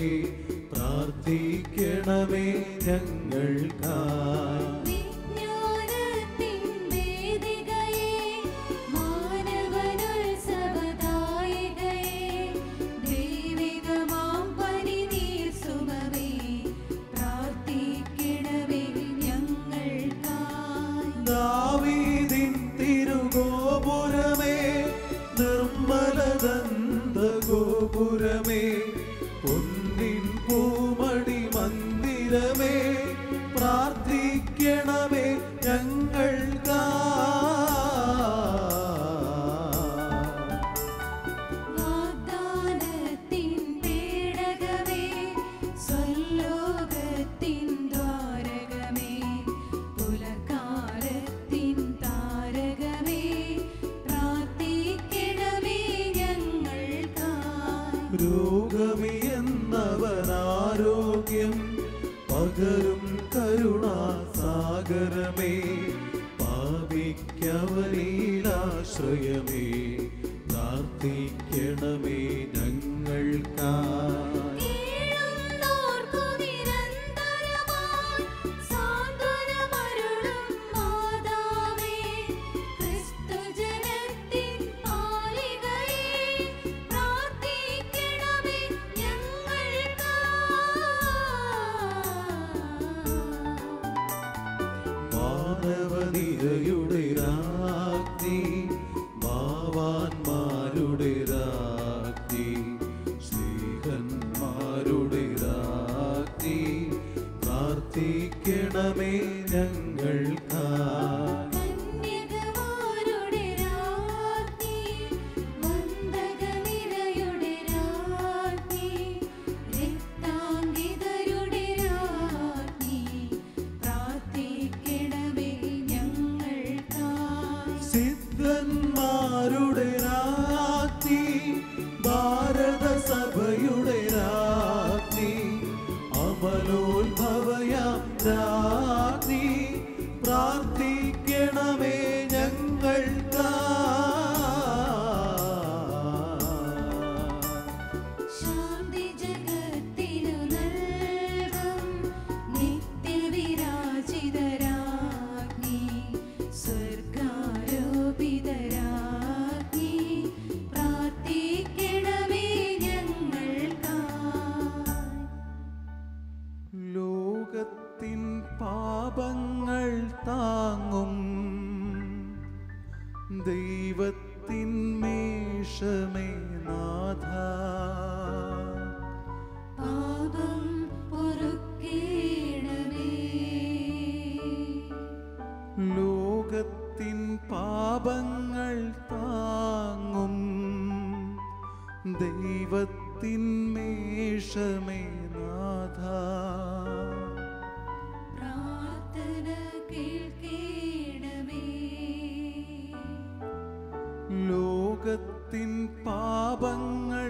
പ്രാർത്ഥിക്കണമേ ഞങ്ങൾക്കായി. വിജ്ഞാനത്തിൻ വേദികയേ മാനവനുത്സവദായകയേ ദൈവികമാം പരിനീർ സുമമേ പ്രാർത്ഥിക്കണമേ ഞങ്ങൾക്കായി. ദാവീദിൻ തിരുഗോപുരമേ നിർമ്മലദന്ത ഗോപുരമേ പൊന്നിൻ പൂമണി മന്ദിരമേ പ്രാർത്ഥിക്കണമേ ഞങ്ങൾക്കായി. വാഗ്ദാനത്തിൻ പേടകമേ സ്വലോകത്തിൻ ദ്വാരകമേ പുലകാലത്തിൻ താരകമേ പ്രാർത്ഥിക്കണമേ ഞങ്ങൾക്കായി. രോഗമിയെന്നവനാരോഗ്യം പകരും കരുണാസാഗരമേ പാപിക്കവനിലാശ്രയമേ പ്രാർത്ഥിക്കണമേ ഞങ്ങൾക്കായി. കേഴുന്നോർക്കു നിരന്തരമായി സാന്ത്വനമരുളും മാതാവേ ക്രിസ്തുജനത്തിൻ പാലികയേ പ്രാർത്ഥിക്കണമേ ഞങ്ങൾക്കായി. മാനവനിരയുടെ രാജ്ഞി ഭാവാന്മാരുടെ രാജ്ഞി സ്നേഹന്മാരുടെ രാജ്ഞി പ്രാർത്ഥിക്കണമേ ഞങ്ങൾക്കായി. കന്യകമാരുടെ രാജ്ഞി വന്ദകനിരയുടെ രാജ്ഞി രക്താംഗിതരുടെ രാജ്ഞി പ്രാർത്ഥിക്കണമേ ഞങ്ങൾക്കായി. സിദ്ധന്മാരുടെ രാജ്ഞി ഭാരത സഭയുടെ രാജ്ഞി അമലോത്ഭവയാം രാജ്ഞി പ്രാർത്ഥിക്കണമേ ഞങ്ങൾക്കായി. ശാന്തി ജഗത്തിനു നൽകും നിത്യവിരാജിതരാജ്ഞി സ്വർഗാരോപിതരാജ്ഞി പ്രാർത്ഥിക്കണമേ ഞങ്ങൾക്കായി. ലോകത്തിൻ പാപങ്ങൾ താങ്ങും ദൈവത്തിൻ മേഷമേ നാഥ പാപം പൊറുക്കേണമേ. ലോകത്തിൻ പാപങ്ങൾ താങ്ങും ദൈവത്തിൻ ദൈവത്തിന്മേഷമേ നാഥ, പ്രാർത്ഥന കേൾക്കണമേ. ലോകത്തിൻ പാപങ്ങൾ